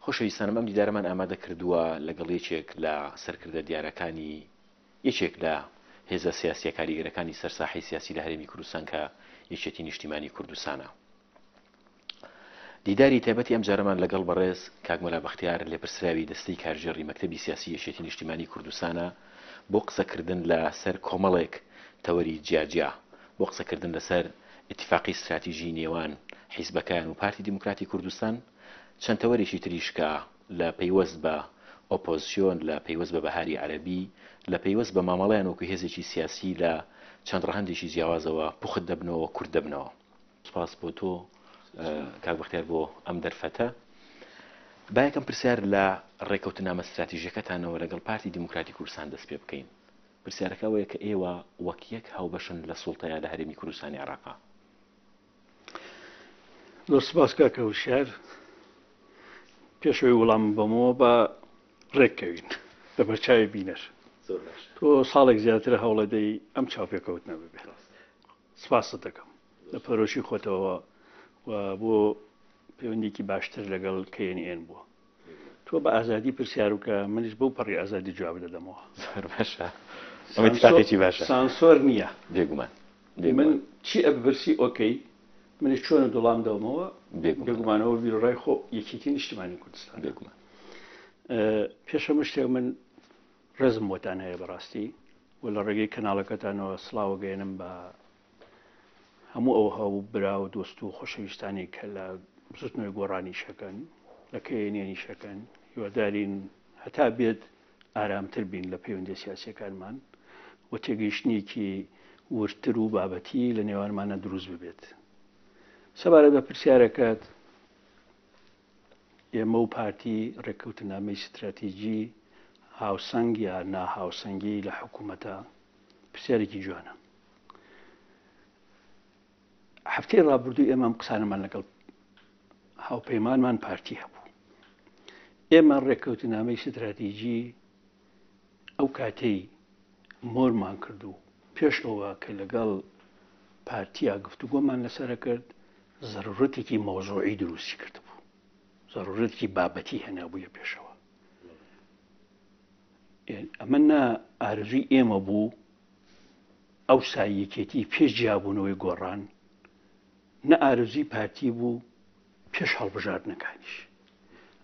خۆشەویستانم ئەم دیدارەمان ئامادە کردووە لەگەڵ یەکێک لە سەرکردە دیارەکانی یەکێک لە هێزە سیاسیە کاریگەرەکانی سەرساحەی سیاسی لە هەرێمی کوردستان کە یەکێتی نیشتیمانی کوردستانە. دیداری تایبەتی ئەم جارەمان لەگەڵ بەڕێز کاک مەلا بەختیار لێپرسراوی دەستەی کارژێڕی مەکتەبی سیاسی یەکێتی نیشتیمانی کوردستانە بۆ قسەکردن لەسەر کۆمەڵێک تەوەری جیاجیا، بۆ قسەکردن لەسەر ئیتیفاقی استراتیژی نێوان حیزبەکان و پارتی دیموکراتی کوردستان، چەند تەوەرێکی تریشکە لە پەیوەست بە ئۆپۆزیسیۆن، لە پەیوەست بە بەهاری عەرەبی، لە پەیوەست بە مامەڵەیان وەکو هێزێکی سیاسی لە چەند ڕەهەندێکی جیاوازەوە پوخت دەبنەوە، کورد دەبنەوە. سپاس بۆ تۆ کاک بەختیار بۆ ئەم دەرفەتە. با یەکەم پرسیار لە ڕێکەوتنامە استراتیژیەکەتانەوە لەگەڵ پارتی دیموکراتی کوردستان دەست پێ بکەین. پرسیارەکە ئەوەیە کە ئێوە وەک یەک هاوبەشن لە سوڵتەیە لە هەرێمی کوردستانی عێراقا. زۆر سپاس کاکە وشار. پێشەوەی وەڵام بەمەوە بە ڕێککەوین لە بەرچاوی بینەر. تۆ ساڵێک زیاتر هەوڵەدەی ئەم چاوپێکەوتنە ببێ. سپاست دەکەم لە پەرۆشی خۆتەوە و بۆ پەیوەندێکی باشتر لەگەڵ KNN بووە. تۆ بە ئازادی پرسیار و کە منیش بەو پەڕی ئازادی جواب دەدەمەوە. زۆر باشە. ئەمەتیفاقێکی باشە. سانسۆر نییە. بێگومان. من چی ئەبرسی ئۆکەی منیش چۆنە دڵام دەومەوە بێگومانەوە بیرڕای خۆ یەکێتی نیشتیمانی کوردستان. بێگومان. پێشەمە شتێک من ڕێزم بۆتان هەیە بەڕاستی و لە ڕێگەی کەناڵەکەتانەوە سڵاو گەێنم بە هەموو ئەو هەوو برا و دۆست و خۆشەویستانی کە لە زوتنەوەی گۆڕانی شەکەن لە KNN شەکەن هیوادارین هەتا بێت ئارامتر بین لە پەیوەندی سیاسیەکانمان و تێگەیشتنێکی ورتر و بابەتی لە نێوانمانە دروست ببێت. سەبارەت بە پرسیارەکەت، ئێمە و پارتی ڕێککەوتنامەی استراتیژی هاوسەنگ یا ناهاوسەنگی لە حکوومەتە پرسیارێکی جوانە. هەفتەی ڕابردوو ئێمە قسانەمان لەگەڵ هاوپەیمانمان پارتی هەبوو. ئێمە ڕێککەوتنامەی استراتیژی ئەو کاتەی مۆرمان کردو پێشەوە کە لەگەڵ پارتیا گفتوگۆمان لەسەرە کرد، ضرورەتێکی مۆزوعی دروستی کرد بوو، ضرورەتێکی بابەتی هێنابوویە پێشەوە. ئەمە نا ئارزوی ئێمە بوو ئەو سایەکێتی پێش جیابوونەوەی گۆڕان، نە ئارزوی پارتی بوو پێش هەڵبژاردنەکانیش.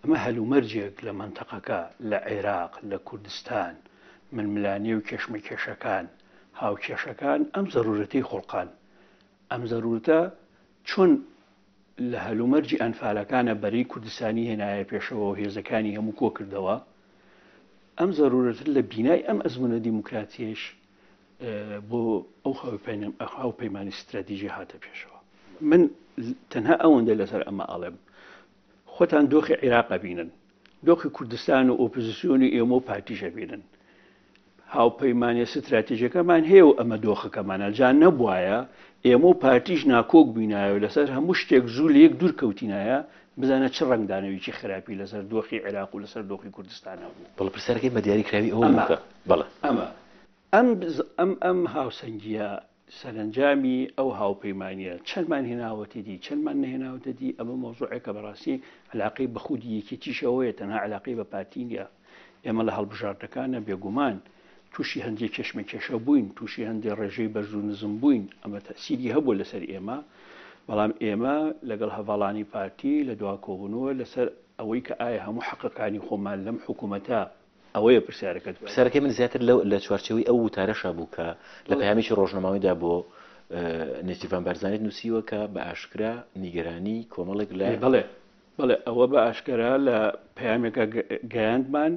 ئەمە هەلومەرجێک لە مەنتەقەکە، لە عێراق، لە کوردستان، ململانێ و کێشمەکێشەکان، هاوکێشەکان ئەم ضرورەتەی خوڵقان، ئەم ضرورەتە چۆن لە هەلومەرجی ئەنفالەکانە بەرەی کوردستانی هێنایە پێشەوە و هێزەکانی هەموو کۆ کردەوە، ئەم ضرورەتە لە بینای ئەم ئەزمونە دیموکراتیش بۆ ئەو هاوپەیمانی استراتیژی هاتە پێشەوە. من تەنها ئەوەندە لەسەر ئەمە ئەڵێم، خۆتان دۆخی عێراق بینن، دۆخی کوردستان و ئۆپۆزیسیۆنی ئێمە و پارتیشە بینن. هاوپەیمانی استراتیژیەکەمان هەیە و ئەمە دۆخەکەمانە جان نەبوایە ئێمە و پارتیش ناکۆک بینایە و لەسەر هەموو شتێک زوو لە یەک دوور کەوتینایە بزانە چ ڕنگدانەوێکی خراپی لەسەر دۆخی عێراق و لەسەر دۆخی کوردستانە بوو. بەڵێ پرسیارەکەی بە دیاریکراوی ئەوە بکە. بەڵێ ئەم هاوسەنگیە سەرنجامی ئەو هاوپەیمانیە چەندمان هێناوەتە دی چەندمان نەهێناوەتە دی، ئەمە مۆزوعێکە بەڕاستی علاقەی بە خودی یەکێتیشەوەیە، تەنها علاقەی بە پارتی نیە. ئێمە لە هەڵبژاردنەکانە بێگومان تووشی هەندێک کێشمەکێشە بووین، تووشی هەندێک ڕێژەی بەرز و نزم بووین، ئەمە تەسیری هەبوو لەسەر ئێمە، بەڵام ئێمە لەگەڵ هەڤاڵانی پارتی لە دوا کۆبوونەوە لەسەر ئەوەی کە ئایا هەموو حەقەکانی خۆمان لەم حکوومەتە ئەوەیە پرسیارەکەت. پرسیارەکەی من زیاتر لە چوارچەوەی ئەو وتارەشە بوو کە لە پەیامیی ڕۆژنەماویدا بۆ نێچیڤان بارزانیت نووسیوە کە بە ئاشکرا نیگەرانی کۆمەڵێک لە بەڵێ ئەوە بە ئاشکرا لە پەیامێکە گەیاندمان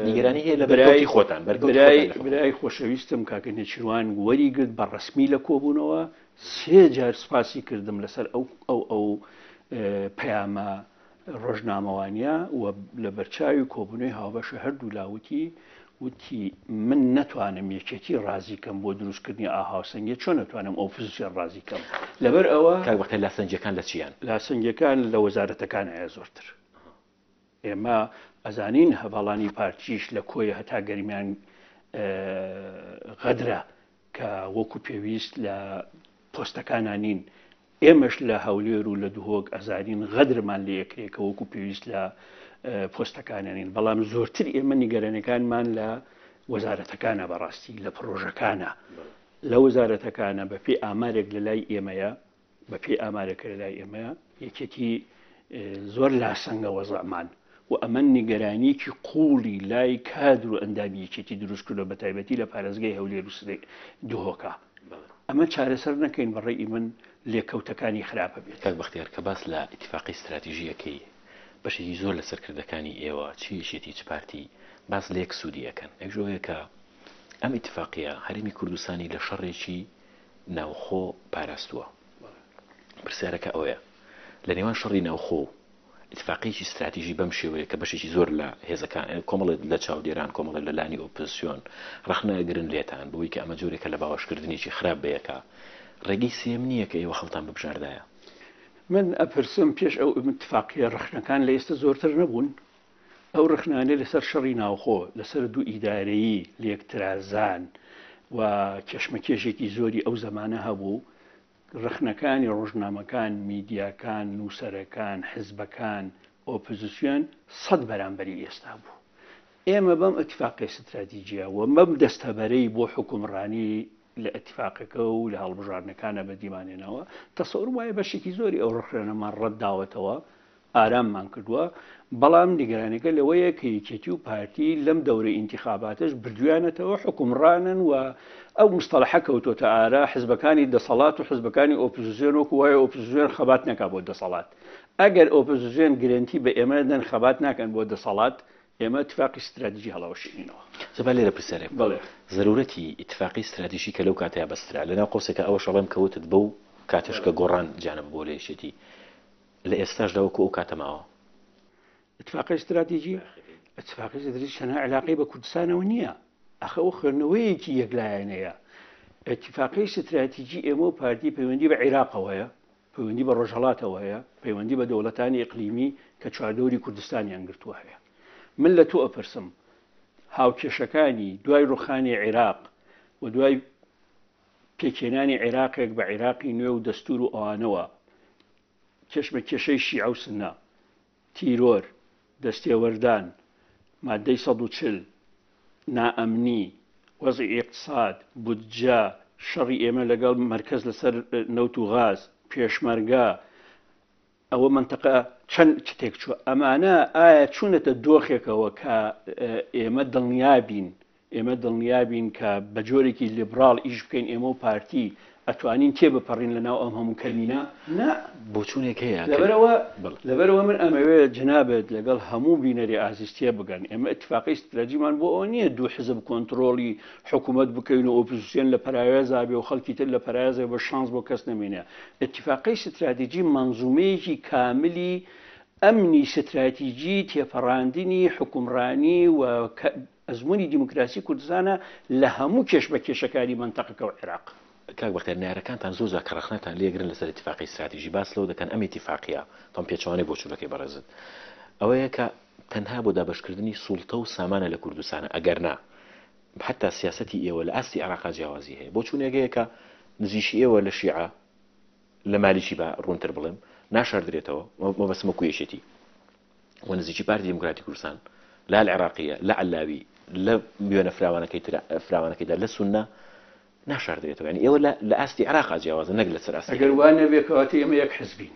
نیگەرانی هەیە لە بەرای خۆتان. برای خۆشەویستم کاکە نێچیروان وەریگرت بە ڕسمی لە کۆبوونەوە 3 جار سپاسی کردم لەسەر ئەو پەیامە ڕۆژنامەوانیە و لە بەرچاوی کۆبوونەوەی هاوبەشە هەردوو لاوتی وتی من نەتوانم یەکێتی ڕازیکەم بۆ دروستکردنی ئاهاوسەنگی، چۆن نەتوانم ئەو پزیسیۆن ڕازیکەم. لەبەر ئەوە کاک بەختیار لاسەنجەکان لە چیان؟ لاسەنجەکان لە وەزارەتەکان هەیە زۆرتر. ئێمە ئەزانین هەڤاڵانی پارتیش لە کۆیە هەتا گەرمیان غەدرە کە وەکو پێویست لە پۆستەکانانین ئێمەش لە هەولێر و لە دوهۆک ئەزانین غەدرمان لە یەکێکە وەکو پێویست لە پۆستەکانیانین، بەڵام زۆرتر ئێمە نیگەرانەکانمان لە وەزارەتەکانە بەڕاستی لە پرۆژەکانە لە وەزارەتەکانە بەپێی ئامارێک لە لای ئێمەیە بەپێی ئامارێکە لە لای ئێمەیە یەکێتی زۆر لاسەنگە وەزەعمان و ئەمە نیگەرانیکی قوڵی لای کادر و ئەندامی یەکێتی دروستکردۆ بە تایبەتی لە پارێزگای هەولێر و دوهۆکە ئەمە چارەسەر نەکەین بەڕێی من لێکەوتەکانی خراپە بێت. کاک بەختیار کە باس لە ئیتیفاقی استراتیژیەکەی بەشێکی زۆر لە سەرکردەکانی ئێوە چیشێتی چ پارتی باس لە یەک سوودی ئەەکەن یەکژۆیەکە ئەم ئیتیفاقیە هەرێمی کوردستانی لە شەڕێکی ناوخۆ پاراستووە. پرسیارەکە ئەوەیە لە نێوان شەڕی ناوخۆ ئیتیفاقیەکی استراتیژی بەم شێوەیە کە بەشێکی زۆر لە هێزەکان کۆمەڵێت لە چاودێران کۆمەڵێت لە لانی ئۆپۆزیسیۆن ڕەخنەگرن لێتان بۆی کە ئەمە جۆرێکە لە باوەشکردنێکی خراپ بەیەکە ڕێگەی سێم نییە کە ئێوە خەڵتان ببژاردایە. من ئەپرسم پێش ئەو اتفاقیە ڕخنەکان لە ئێستا زۆرتر نەبوون ئەو ڕخنانە لەسەر شەڕی ناوخۆ لەسەر دوو ئیدارەیی لێکترازان و کێشمەکێژێکی زۆری ئەو زەمانە هەبوو ڕخنەکانی ڕۆژنامەکان میدیاکان نووسەرەکان حزبەکان ئۆپۆزیسیۆن 100 بەرامبەری ئێستا بوو. ئێمە بەم ئەتیفاقی استراتیجیە و مەم دەستەبەرەی بۆ حکومڕانی لە ئەتیفاقەکە و لە هەڵبژاردنەکانە بەدیمانێنەوە تەسەور وایە بەشێکی زۆری ئەو ڕخنەمان ڕەتداوەتەوە ئاراممان کردووە بەڵام نیگەرانەکە لەوەیە کە یەکێتی و پارتی لەم دەورەی ئینتیخاباتش بردویانەتەوە حکومڕانن و ئەو مستەڵەحە کەوتۆتە ئارا حزبەکانی دەسەڵات و حزبەکانی ئۆپۆزیسیۆن وەکو وایە ئۆپۆزیسیۆن خەبات نەکا بۆ دەسەڵات ئەگەر ئۆپۆزیسیۆن گرنتی بە ئێمە دەن خەبات ناکەن بۆ دەسەڵات ئێمە اتفاقی استراتیژی هەڵاوەشینەوە. زەبا لێرە پرسیارێک بڵێ ضرورەتی اتفاقی استراتیژی کە لەو کاتەیە بەسترا لەناو قۆسێکە ئەوە شەڵێم کەوتت بەو کاتشکە گۆڕان جانب بۆ لێشێتی لە ئێستاشدا وەکو ئەو کاتەماوە اتفاقی استراتیژی اتفاقی استراتیژی شەنە علاقەی بە کوردستانەوە نییە ئەخە ئەو خوێندنەوەیەکی یەکلایەنەیە. اتفاقی استراتیژی ئێمە و پارتی پەیوەندی بە عێراقەوەیە پەیوەندی بە ڕۆژهەڵاتەوە هەیە پەیوەندی بە دەوڵەتانی ئیقلیمی کە چواردەوری کوردستانیان گرتووە هەیە. من لە تۆ ئەپرسم هاوکێشەکانی دوای ڕوخانی عێراق و دوای پێکێنانی عێراقێک بە عێراقی نوێ و دەستور و ئەوانەوە کێشمە کێشەی شیعە و سنە تیرۆر دەستێوەردان مادەی 140 نائەمنی وەزعی ئیقتصاد بودجە شەڕی ئێمە لەگەڵ مەرکەز لەسەر نەوت و غاز پێشمەرگە ئەوە منتەقە چەند شتێک چووە ئەمانە ئایا چوونەتە دۆخێکەوە کە ئێمە دڵنیابین کە بە جۆرێکی لیبراڵ ئیش بکەین ئێمە و پارتی ئەتوانین تێ بپەڕین لەناو ئەم هەموو کەمینە بۆچوونێک هەیە لەبەرەوە من ئەمەوێت جنابێت لەگەڵ هەموو بینەری ئازیستیە بگەن ئێمە اتفاقی استراتیژیمان بۆ ئەوە نییە دوو حزب کۆنتڕۆڵی حکوومەت بکەین و ئۆپۆزیسیۆن لە پەرایێزا بێ و خەڵکی تر لە پەرایێزە بە شانس بۆ کەس نەمێنێ. اتفاقی استراتیژی منزومەیەکی کاملی ئەمنی استراتیژی تێپەڕاندنی حکومڕانی و ئەزمموی دیموکراسی کوردستانە لە هەموو کێشمەکێشەکانی مەنتەقەکە و عێراق. کاک بەختیار نارەکانتان زۆر کە ڕخنەتان لێگرن لەسەر اتفاقی استراتیژی باس لەوە دەکەن ئەم اتفاقیە تۆم پێچوانەی بۆ چوونەکەی بەڕێزت ئەوەیە کە تەنها بۆ دابەشکردنی سوڵتە و سامانە لە کوردستانە ئەگەر نا حتا سیاسەتی ئێوە لە ئاستی عێراقا جیاوازی هەیە بۆ چوونێگەیە کە نزیشی ئێوە لە شیعە لە مالیشی بە ڕوونتر بڵێم ناشاردرێتەوە مەبەسمە کوێشێتی و نزیکی پارتی دیموکراتی کوردستان لا العێراقیە لا علاوی لە میوەنە فراوانەکەیدا لە سونە ناشاردرێتەوە ینی ئێوە لە ئاستی عێراقا جیاوازە نەک لەسەر ئاستی ئەگەر وان نەبێت کەواتە ئێمە یەک حزبین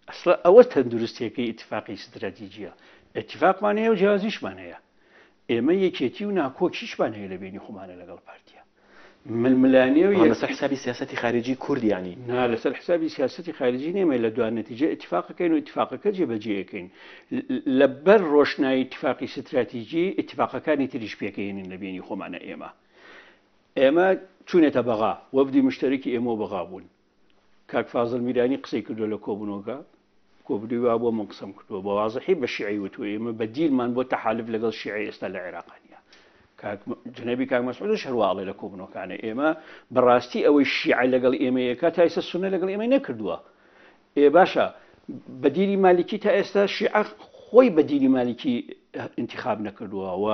ئەسڵا ئەوە تەندروستیەکەی اتفاقی استراتیژیە اتفاقمان هەیە و جیازیشمان هەیە ئێمە یەکێتی و ناکۆکیشمان هەیە لە بینی خۆمانە لەگەڵ پارتیە ململانێ و لەسەر حسابی سیاسەتی خارجی کوردیانی نا لەسەر حسابی سیاسەتی خارجی نێمە لە دوان نەتیجە اتفاقەکەین و اتفاقەکە جێبەجێەکەین لەبەر ڕۆشنایی اتفاقی استراتیژی اتفاقەکانی تریش پێکەێنین لە بینی خۆمانە ئێمە چوونێتە بەغا وەفدی مشتەرەکی ئێمە بەغا بوون کاک فازڵ میرانی قسەی کردو لە کۆبوونەوەکە کۆبری وا بۆ من قسەم کردووە بە وازەحی بە شیعی وتووە ئێمە بە دیلمان بۆ تەحالف لەگەڵ شیعی ئێستا لە عێراقانیە جنەبی کاک مەسعود هەرواڵێ لە کۆبوونەوەکانە ئێمە بەڕاستی ئەوەی شیعە لەگەڵ ئێمەیەکە تا ئێستا سونە لەگەڵ ئێمە نەکردووە باشە بە دیری مالیکی تا ئێستا شیعە خۆی بە دیری مالیکی انتخاب نەکردووە و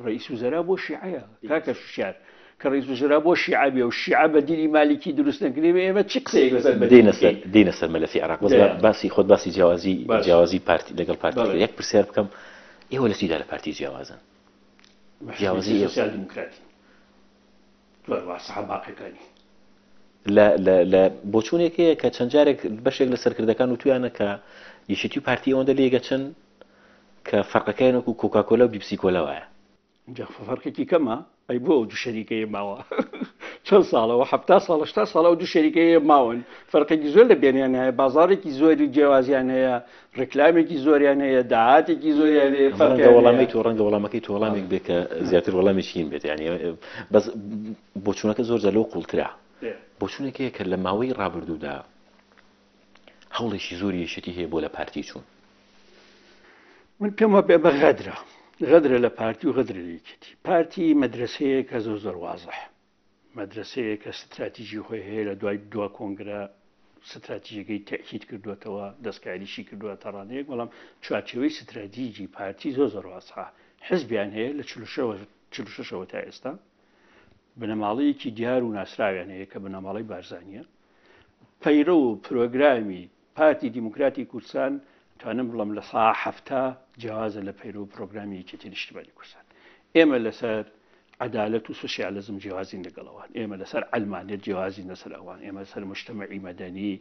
ڕئیس وزەرا بۆ شیعەیە کاکە شوشیار کە ڕئیس وزرا بۆ شیعە بێ و شیعە بە دینی مالیکی دروست نەکرێ ئێمە چی قسەیەک لەسەر دینە سەر مەلەفی عێراق باسی خۆت باسی جیاوازی پارتی لەگەڵ پارتی یەک پرسیار بکەم ئێوە لە چیدا لە پارتی جیاوازن جیاوازی سوسیال دیموکراتی باقیەکانی لە بۆچوونێکەیە کە چەند جارێک بەشێک لە سەرکردەکان و تویانە کە یەکێتی و پارتی ئەوەندە لێگەچن کە فەرقەکەیان وەکو کۆکاکۆلا و بیپسی کۆلا وایە اینجا فەرقێکی کەمە ئەی بۆ ئەو دوو شەریکەیە ماوە چەند ساڵەوە 70 ساڵ 80 ساڵە و دوو شەریکەیە ماون فەرقێکی زۆر لە بینیان هەیە بازارێکی زۆری جیاوازیان هەیە ڕکلامێکی زۆریان هەیە داهاتێکی زۆریان هەیە وەڵامی تۆ ڕەنگە وەڵامەکەی تۆ وەڵامێک بێت کە زیاتر وەڵامێکین بێت یعنی بەس بۆچوونەکە زۆر لەو قوڵترا بۆچوونێکەیە کە لە ماوەی ڕابردوودا هەوڵێکی زۆری یەشێتی هەیە بۆ لە پارتی چوون من پێم وابێ بە غەدرە لە پارتی و غەدرە لە یەکێتی پارتی مەدرسەیە کە زۆر وازح مەدرسەیە کە استراتیژی خۆی هەیە لە دوای دوا کۆنگرە استراتیژیەکەی تەکید کردوێتەوە دەستکاریشی کردووە تەڕانەیەک بەڵام چوارچێوەی استراتیژی پارتی زۆر وازحە حزبیان هەیە لە 46ەوە تا ئێستا بنەماڵەیەکی دیار و ناسراویان هەیە کە بنەماڵەی بارزانیە پەیرە و پرۆگرامی پارتی دیموکراتی کوردستان توانم بڵم لە سا هەفتە جیازە لە پەیرە و پرۆگرامی یەکێتی نیشتیمانی کوردستان ئێمە لەسەر عەدالەت و سوسیالزم جیازین لەگەڵەوان ئێمە لەسەر ئەلمانیەت جیازین لەسەر ئەوان ئێمە لەسەر مجتەمەعی مەدەنی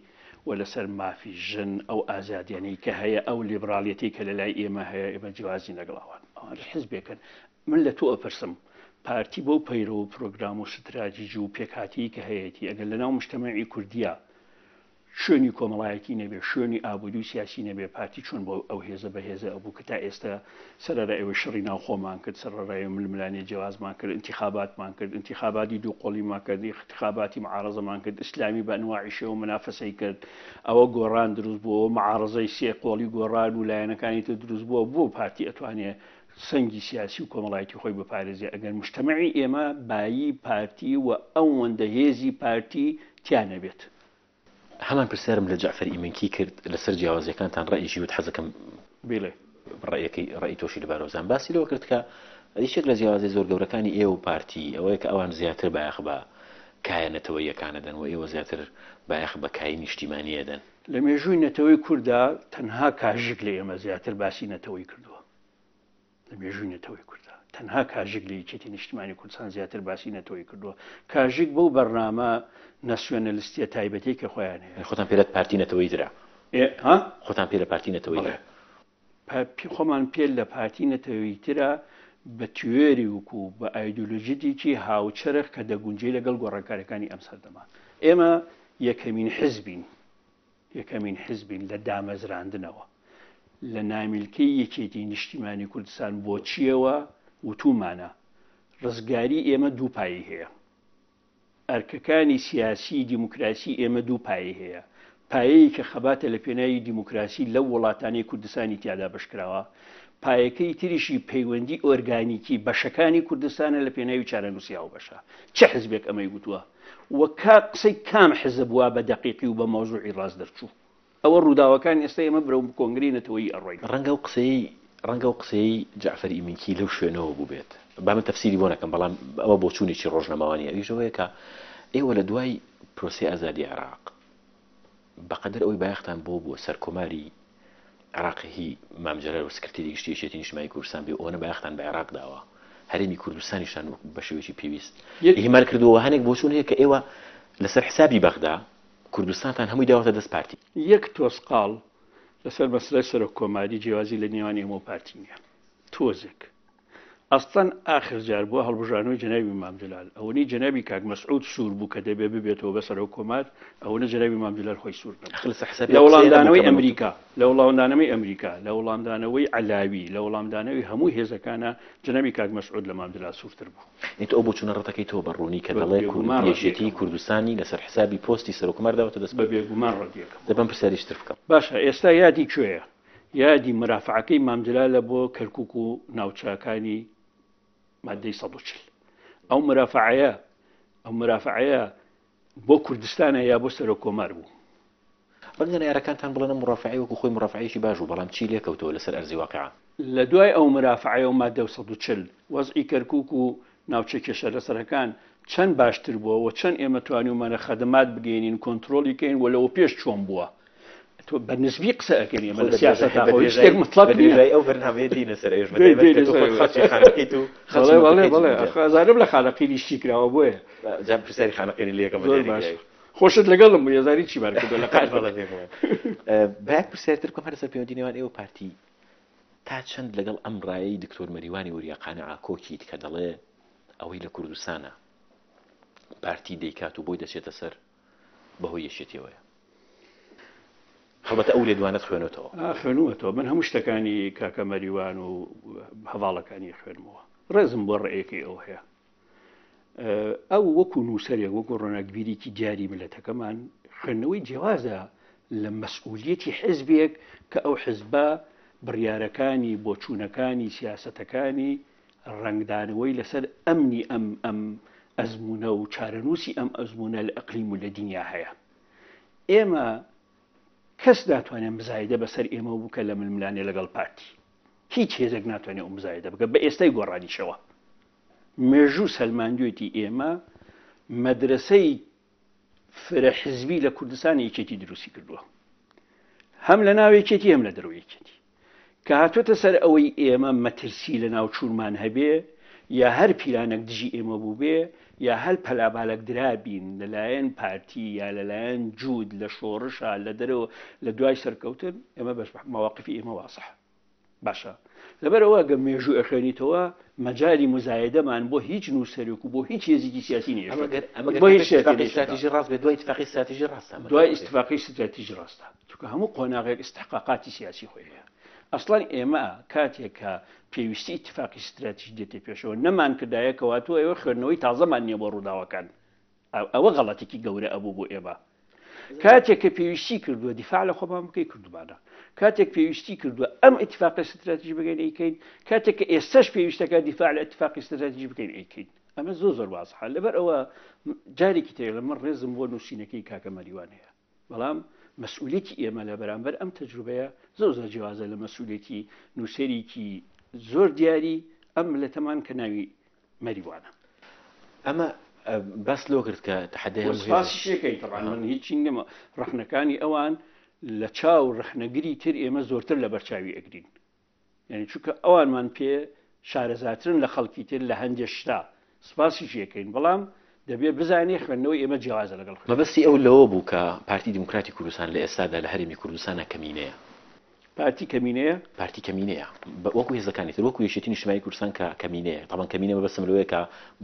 و لەسەر مافی ژن ئەو ئازادیانەی کە هەیە ئەو لیبراڵیەتی کە لەلای ئێمە هەیە ئێمە جیازین لەگەڵەوان ئەوان حزبێکن من لە تۆ ئەپرسم پارتی بۆ پەیرە و پرۆگرام و استراتیژی و پێکهاتی کە هەیەی ئەگەر لەناو مجتەمەعی کوردیە شوێنی کۆمەڵایەتی نەبێ شوێنی ئابووری و سیاسی نەبێ پارتی چۆن بۆ ئەو هێزە بەهێزە ئەوبوو کە تا ئێستا سەرەڕای شەڕی ناوخۆمان کرد سەرڕای ململانی جیازمان کرد انتخاباتمان کرد انتخاباتی دوو قۆڵیمان کرد انتخاباتی معارەزەمان کرد ئیسلامی بە ئەنواعی شێوە و منافەسەی کرد ئەوە گۆڕان دروست بووە معارەزەی سێ قۆڵی گۆڕان و لایەنەکانی تر دروست بووە بۆ پارتی ئەتوانێت سەنگی سیاسی و کۆمەڵایەتی خۆی بپارێزێ ئەگەر مجتەمەعی ئێمە بایی پارتی و ئەوەندە هێزی پارتی تیا نەبێت هەمان پرسیارم لە جعفەر ئیمنکی کرد لەسەر جیاوازیەکانتان ڕەئیشی وت حەزەکەم بڵێ ڕێی تۆشی لەبارەوەزان باسی لەوە کرد کە هیچێک لە جیاوازی زۆر گەورەکانی ئێوە و پارتی ئەوەیە کە ئەوان زیاتر بایەخ بە کایە نەتەوەیەکانە دەن و ئێوە زیاتر بایەخ بە کای نیشتیمانیە دەن لە مێژووی نەتەوەی کووردا تەنها کاژێک لە ئێمە زیاتر باسی نەتەوەی کردووە لە مێژووی نەتەوەی کووردا تەنها کاژێک لە یەکێتی نیشتیمانی کوردستان زیاتر باسی نەتەوەی کردووە کاژێک بەو بەرنامە ناسیۆنەلیستیە تایبەتی کە خۆیان هەیە خۆتان پێ لە پارتی نەتەوەی درا خۆتان پێ لە پارتی نەتەوەی خۆمان پێ لە پارتی نەتەوەی ترە بە توێری وکو بە ئایدۆلۆژیێکی هاوچەرخ کە دەگونجێ لەگەڵ گۆڕانکاریەکانی ئەم سەردەما ئێمە یەکەمین حزبین لە دامەزراندنەوە لە نامیلکەی یەکێتی نیشتیمانی کوردستان بۆچیەوە وتومانە ڕزگاری ئێمە دوو پایی هەیە ئەرکەکانی سیاسی دیموکراسی ئێمە دوو پایی هەیە پایەیە کە خەباتە لە پێناوی دیموکراسی لەو وڵاتانی کوردستانی تیادا بەشکراوە پایەکەی تریشی پەیوەندی ئۆرگانیکی بەشەکانی کوردستانە لە پێناوی چارەنووسیا و بەشە چه حزبێک ئەمەی گوتووە وە قسەی کام حزب وە بە دەقیقی و بە مەوزوعی ڕاست دەرچوو ئەوە ڕووداوەکان ئێستا ئێمە برەو کۆنگری نەتەوەی ئەڕۆی ڕەنگە و قسەی جعفەر ئیمنکی لەو شوێنەوە بوو بێت با من تەفسیری بۆ نەکەم بەڵام ئەوە بۆ چوونێکی ڕۆژنەماوانی ئەویشەوەیە کە ئێوە لە دوای پرۆسی ئازادی عێراق بەقەدر ئەوەی بایەختان بووە سەرکۆماری عێراقی مام جەلال و سکرتێری گشتی یەکێتی نیشتیمانی کوردستان بێ ئەوەنە بایەختان بە عێراق داوە هەرێمی کوردستانیشان بە شێوەیەکی پێویست ئیهمال کردووە هەنێک بۆچوون هەیە کە ئێوە لەسەر حسابی بەغدا کوردستانتان هەمووی داوەتە دەست پارتی یەک تۆسقاڵ لەسەر مەسلەی سەرۆک کۆماری جیازی لە نێوان ئێمە و پارتی نییە تۆزێک ئەستان ئاخر جار بووە هەڵبژانەوەی جەنابی مام جەلال ئەوەی جەنابی کاک مەسعود سوور بوو کە دەبێ ببێتەوە بە سەرۆک کۆمار ئەوەنە جەنابی مام جەلال خۆی سوور لە وەڵامدانەوەی ئەمریکا لە وەڵامدانەوەی ئەمریکا لە وەڵامدانەوەی عەلاوی لە وەڵامدانەوەی هەموو هێزەکانە جەنابی کاک مەسعود لە مام جەلال سوورتر بوو ئێتە ئەو بۆ چوونە ڕەتەکەی تۆ بەڕوونی کە دەڵێ یەکێتی کوردستانی لەسەر حسابی پۆستی سەرۆک کۆمار داوەتە دەست بە بێگومان ڕەتیەکەم دەبم پرسیاریشتر بکەم باشە ئێستا یادی کوێیە یادی مرافعەکەی مام جەلالە بۆ کەرکووک و ناوچەکانی مادەی 140 ئەو مرافعەیە بۆ کوردستانە یا بۆ سەرۆک کۆمار بوو ڕەنگە یارەکانتان بڵێنە مرافعی وەکو خۆی مرافعیشی باش بوو بەڵام چی لێکەوتەوە لەسەر ئەرزی واقعا لە دوای ئەو مرافعەیە و مادە 140 وەزعی کەرکووک و ناوچە کێشە لەسەرەکان چەند باشتر بووە و چەند ئێمە توانیمانە خەدەمات بگەینین کۆنتترۆلی کەین و لەوە پێش چۆن بووە تۆ بە نسبی قسە ئەەکەین ئێمە لە سیاسەت شتێک مطلق ئەو بەرنامەیە دینە سەر خەزانم لە خانەقی لیشتی کراوە بۆیە پرسیاری خانەقینی لەکەم خۆشت لەگەڵم ێزاری چی بار کردو لە باک پرسیارتر بکەم هەر سەر پەیوەندی نێوان ئێوە پارتی تا چەند لەگەڵ ئەم ڕایەی دکتۆر مەریوانی وریاقانە ئاکۆکیت کە دەڵێ ئەوەی لە کوردستانە پارتی دەیکات و بۆی دەچێتە سەر بەهۆی یەکێتیەوەیە هەڵبەتە ئەو لێدوانت خوێنوەتەوە من هەموو شتەکانی کاکە مەریوان و هەواڵەکانی خوێنمەوە ڕێزم بۆ ڕێیەکەی ئەو هەیە ئەو وەکو نووسەرێک وەکو ڕۆناگبیریکی دیاری ملەتەکەمان خوێندنەوەی جیاوازە لە مەسئولیەتی حزبێک کە ئەو حزبە بڕیارەکانی بۆچوونەکانی سیاسەتەکانی ڕنگدانەوەی لەسەر ئەمنی ئەم ئەزمونە و چارەنووسی ئەم ئەزمونە لە ئەقلیم و لە دنیا هەیە ئێمە کەس ناتوانێت مزایدە بەسەر ئێمە بووکە لە ململانێ لەگەڵ پارتی هیچ هێزێک ناتوانێت ئەو مزایدە بکە بە ئێستای گۆڕانیشەوە مێژوو سەلماندوێتی ئێمە مەدرسەی فرە حزبی لە کوردستانی یەکێتی دروستی کردووە هەم لە ناو یەکێتی هەم لە دەرەوەی یەکێتی کە هاتوۆتە سەر ئەوەی ئێمە مەترسی لە ناو چوورمان هەبێ یا هەر پیلانێک دژی ئێمە بوو بێ یا هەر پەلابالێک درابین لەلایەن پارتی یا لەلایەن جوود لە شۆڕشە لە دەرەوە لە دوای سەرکەوتن ئێمە بەش مەواقفی ئێمە واسح باشە لەبەرەوە گە مێژوو ئەخوێنیتەوە مەجای مزایدەمان بۆ هیچ نووسەرێک و بۆ هیچ هێزێکی سیاسی نیە دوای ئیستفاقی استراتیژی ڕاستە چونکە هەموو قۆناغێک استحقاقاتی سیاسی خۆی هەیە ئەسڵان ئێمە کاتێک کە پێویستی ئیتفاقی استراتیژی دێتێ پێشەوە نەمان کردایەکەوە تۆ ئێوە خوێندنەوەی تازەمان نییە بۆ ڕووداوەکان ئەوە غەڵەتێکی گەورە ئەبوو بۆ ئێمە کاتێک کە پێویستی کردووە دیفاع لە خۆمان بکەی کردومانە کاتێک پێویستی کردووە ئەم ئیتفاقی استراتیژی بگەین ئەیکەین کاتێک کە ئێستاش پێویستەکە دیفاع لە ئیتفاقی استراتیژی بکەین ئەیکەین ئەمە زۆر وازحە لەبەر ئەوە جارێکی تێ لە من ڕێزم بۆ نووسینەکەی کاکە مەریوان هەیە بەڵام مەسئولیەتی ئێمە لە بەرامبەر ئەم تەجروبەیە زۆر جیازە لە مەسئولیەتی نووسەرێکی زۆر دیاری ئەم ملەتەمان کە ناوی مەریوانە ئەمە باس لۆ کرد کە تحدەیەکەی من هیچی نەما ڕەخنەکانی ئەوان لە چاو ڕەخنەگری تر ئێمە زۆرتر لە بەرچاوی ئەگرین یعنی چونکە ئەوانمان پێ شارەزاترن لە خەڵکی تر لە هەندێک شتا سپاسی شێکەین بەڵام دەبێت بزانێ خوێندنەوەی ئێمە جیازە لەگەڵ مەبەستی ئەو لەوە بوو کە پارتی دیموکراتی کوردستان لە ئێستادا لە هەرێمی کوردستانە کەمینەیە پارتی کەمینەیە وەکو هێزەکانی تر وەکو یەکێتی نیشتیمانی کوردستان کە کەمینەیە طبعا کەمینە بەبەستم لەوەیە کە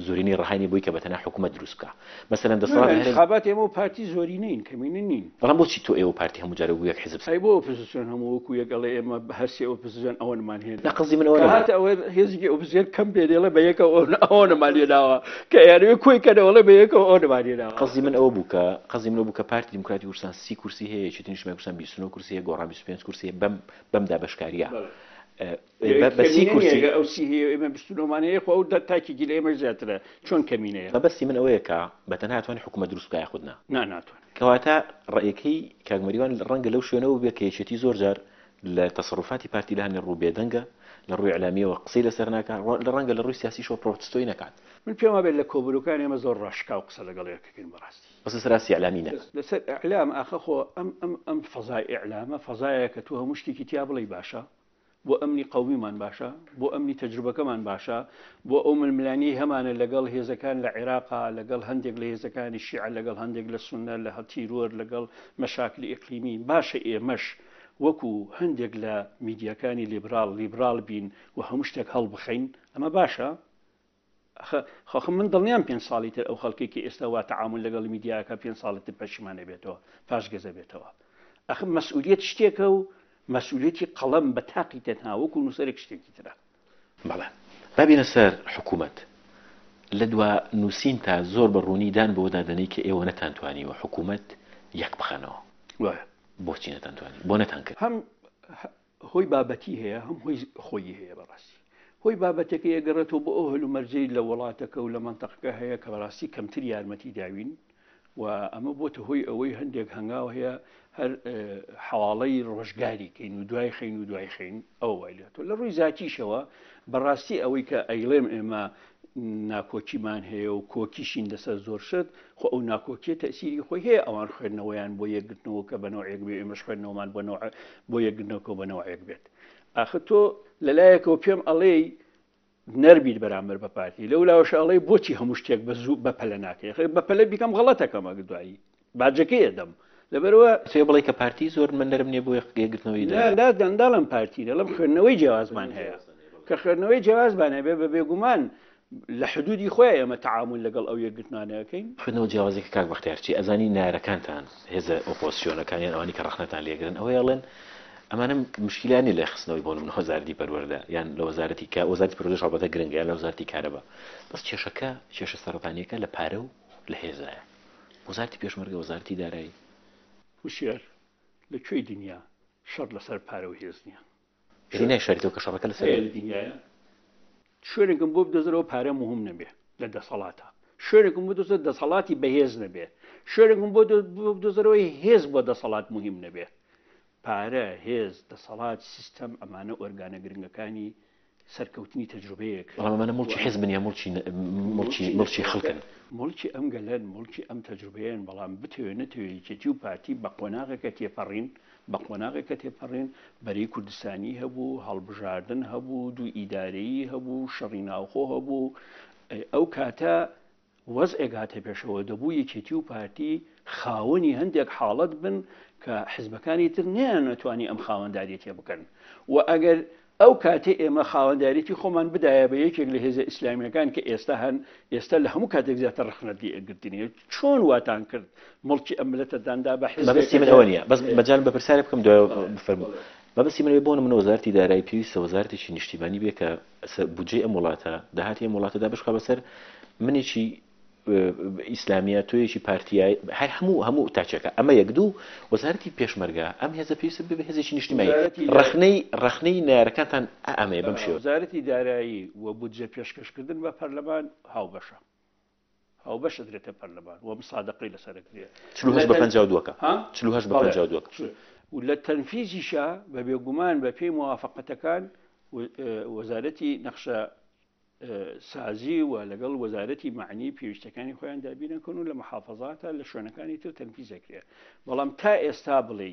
زۆرینەی ڕەهانی بۆی کە بەتەنها حکوومەت دروست بکە مەسەلەن دەسەڵات انتخابات ئێمە و پارتی زۆری نین کەمینە نین بەڵام بۆچی تۆ ئێوە پارتی هەموو جارە یەک حزب بۆ ئۆپۆزیسیۆن هەموو وەکو یەکەڵێ ئێمە هەرسێ ئۆپۆزیسیۆن ئەوەمان هێنا نەقەزی من ئەوە هاتە ئەوە هێزی ئۆپۆزیسیۆن کەم پێ دێڵە بە یەکە ئەوە نەمان لێداوە کە یاروێ کۆی کەنەوەڵە بە یەکەوە ئەوە نەمان لێداوە قەزی من ئەوە بوو کە پارتی دیموکراتی کوردستان 30 کورسی هەیە یەکێتی نیشتیمانی کوردستان 29 کورسی هەیە گۆڕان 25 کورسی بەم دابەشکاریە بەسی کورسی ئەو سی هەیە ئێمە 29مانەیە خۆ ئەو تاکیگی لە ئێمە زیاترە چۆن کەمینەیە بەبەستی من ئەوەیە کە بەتەنها ناتوانێت حکوومەت دروست بکە خودنا ناتوان کەواتە ڕێیەکەی کاک مەریوان ڕەنگە لەو شوێنەوە بێ کە یەکێتی زۆر جار لە تەسەڕوفاتی پارتی لە هەنێ ڕوو بێدەنگە لە ڕووی ئەعلامیەوە قسەی لەسەر ناکات لە ڕەنگە لە ڕووی سیاسیشەوە پرۆتستۆی نەکات من پێم وابێت لە کۆبوورەکان ئێمە زۆر ڕاشکا و قسە لەگەڵ یەکەکەین بەڕاستی بەس سەراسی ئەعلامینە لەسەر ئەعلام ئاخە خۆ ئەم فەزای ئیعلامە فەزایە کە تۆ هەموو شتێکی تیا بڵێ باشە بۆ ئەمنی قەومیمان باشە بۆ ئەمنی تەجروبەکەمان باشە بۆ ئەو ململانی هەمانە لەگەڵ هێزەکان لە عێراقا لەگەڵ هەندێک لە هێزەکانی شیعە لەگەڵ هەندێک لە سونە لە هەتیرۆر لەگەڵ مەشاکلی ئیقلیمی باشە ئێمەش وەکو هەندێک لە میدیاکانی لیبرال بین و هەموو شتێک هەڵبخەین ئەمە باشە خۆخم من دڵنیام 5 ساڵی تر ئەو خەڵکێکی ئێستا وا تەعامل لەگەڵ میدیاکە 5 ساڵی تر پەشیمانە بێتەوە پاش گەزە بێتەوە ئەخم مەسئولیەت شتێکە و مەسئولیەتی قەڵەم بە تاقی تەنها وەکو نووسەرێک شتێکی ترە بەڵێ بابینە سەر حکوومەت لە دوا نووسین تا زۆر بە ڕوونیدان بۆ دادنەی کە ئێوە نەتانتوانیوە حکوومەت یەک بخەنەوە بۆچی نەتانتوانی بۆ نەتان کرد هەم هۆی بابەتی هەیە هەم هۆی خۆی هەیە بەڕاستی هۆی بابەتەکە ئەگەڕێتەوە بۆ ئەو هەلومەرجەی لە وڵاتەکە و لە منتەقەکە هەیە کە بەڕاستی کەمتر یارمەتی داوین و ئەمە بۆتە هۆی ئەوەی هەندێک هەنگاو هەیە هەر حواڵەی ڕۆژگاری کەین و دوای خین و دوای خین ئەو وایلێتەوە لە ڕووی زاتیشەوە بەڕاستی ئەوەی کە ئەیڵێم ئێمە ناکۆکیمان هەیە و کۆکیشین لەسەر زۆر شت خۆ ئەو ناکۆکیە تەسیری خۆی هەیە ئەوان خوێندنەوەیان بۆ یەکگرتنەوە کە بەنەوەیەک بێ ئێمەش خوێندنەوەمان بۆ یەکگرتنەوە بەنەوەیەک بێت ئاخر تۆ لەلایەکەوە پێم ئەڵێ نەربیت بەرامبەر بە پارتی لەو لاوەش ئەڵێ بۆچی هەموو شتێک بەپەلە ناکەی بەپەلە بیکەم غەڵەتەکەمە دوایی باجەکەی دەم لەبەرەوە سێ بڵێ کە پارتی زۆر من نەرم نییە بۆ یەکگرتنەوەی لا دەنداڵم پارتی دەڵم خوێندنەوەی جیاوازمان هەیە کە خوێندنەوەی جیاوازمان هەبێ بە بێگومان لە حدودی خۆی ئێمە تعامل لەگەڵ ئەو یەکگرتنانەکەین خوێندنەوە جیاوازێکی کاک بەختیارچی ئەزانی نارەکانتان هێزە ئۆپۆزیسیۆنەکانیان ئەوانی کە ڕەخنەتان لێگرن ئەوەی ئەڵێن ئەمانە مشکلانی لە خستنەوەی بۆ من وەزارەتی پەروەردە یان لە وەزارەتی کە وەزارەتی پەروەردەش هەڵبەتە گرنگە یان لە وەزارەتی کارەبا بەس کێشەکە کێشە سەرەتانیەکە لە پارە و لە هێزایە وەزارەتی پێشمەرگە وەزارەتی دارایی وشیار لەکوێی دنیا شەڕ لەسەر پارە و هێز نییە ژینای شاریتەوە کە شەڕەکە لەسەر دنیاە شوێنێکم بۆ بدۆزرەوە پارە مهم نەبێ لە دەسەڵاتە شوێنێکم بۆ دۆزە دەسەڵاتی بەهێز نەبێ شوێنێکم بۆ بدۆزرەوەی هێز بۆ دەسەڵات مهم نەبێ پارە هێز دەسەڵات سیستەم ئەمانە ئۆرگانە گرنگەکانی سەرکەوتنی تەجروبەیەک ئەمانە مڵکی حیزبن یا مڵکی خەڵکن مڵکی ئەم گەلەن مڵکی ئەم تەجروبەیەن بەڵام بتوێ نەتوێ یەکێتی و پارتی بە قۆناغێکە تێپەڕین بە قۆناغێکە تێپەڕین بەری کوردستانی هەبوو هەڵبژاردن هەبوو دوو ئیدارەیی هەبوو شەڕی ناوخۆ هەبوو ئەو کاتە وەزعێک هاتە پێشەوە دەبوو یەکێتی و پارتی خاوەنی هەندێک حاڵەت بن کە حیزبەکانی تر نیان نەتوانی ئەم خاوەنداریەتێ بکەن و ئەگەر ئەو کاتێ ئێمە خاوەنداریەتی خۆمان بدایە بە یەکێک لە هێزە ئیسلامیەکان کە ئێستا لە هەموو کاتێک زیاتر ڕخنەتی ئەگرتنیە چۆن واتان کرد مڵکی ئەم ملەتەداندا بە حیزبی من ئەوە نییە بەس مەجال بە پرسیارێ بکەم دوای بفەرموو مەبەستی من بۆ من وەزارەتی دارایی پێویستە وەزارەتێکی نیشتیمانی بێ کە بودجێ ئەم وڵاتە داهاتی ئەم وڵاتەدا بشکا بەسەر منێکی ئیسلامیە تۆیەکی پارتیای هەر هەموو تاچەکە ئەمە یەک دوو وەزارەتی پێشمەرگە ئەم هێزە پێویستە بێ هێزێکی نیشتیمانی ڕەخنەی نارەکانتان ئەمەیە بەم شێوە وەزارەتی دارایی و بودجێ پێشکەشکردن بە پەرلەمان هاوبەشە هاوبەشە درێتە پەرلەمان و مصادقەی لەسەرەکرێ 48 بە 52 48 بە 52 و لە تەنفیزیشە بە بێگومان بە پێی موافقەتەکان وەزارەتی نەخشە سازی و لەگەڵ وەزارەتی معنی پێویستەکانی خۆیان دابینەکەن و لە محافەزاتە لە شوێنەکانی تر تەنفیزەکرێ بەڵام تا ئێستا بڵێ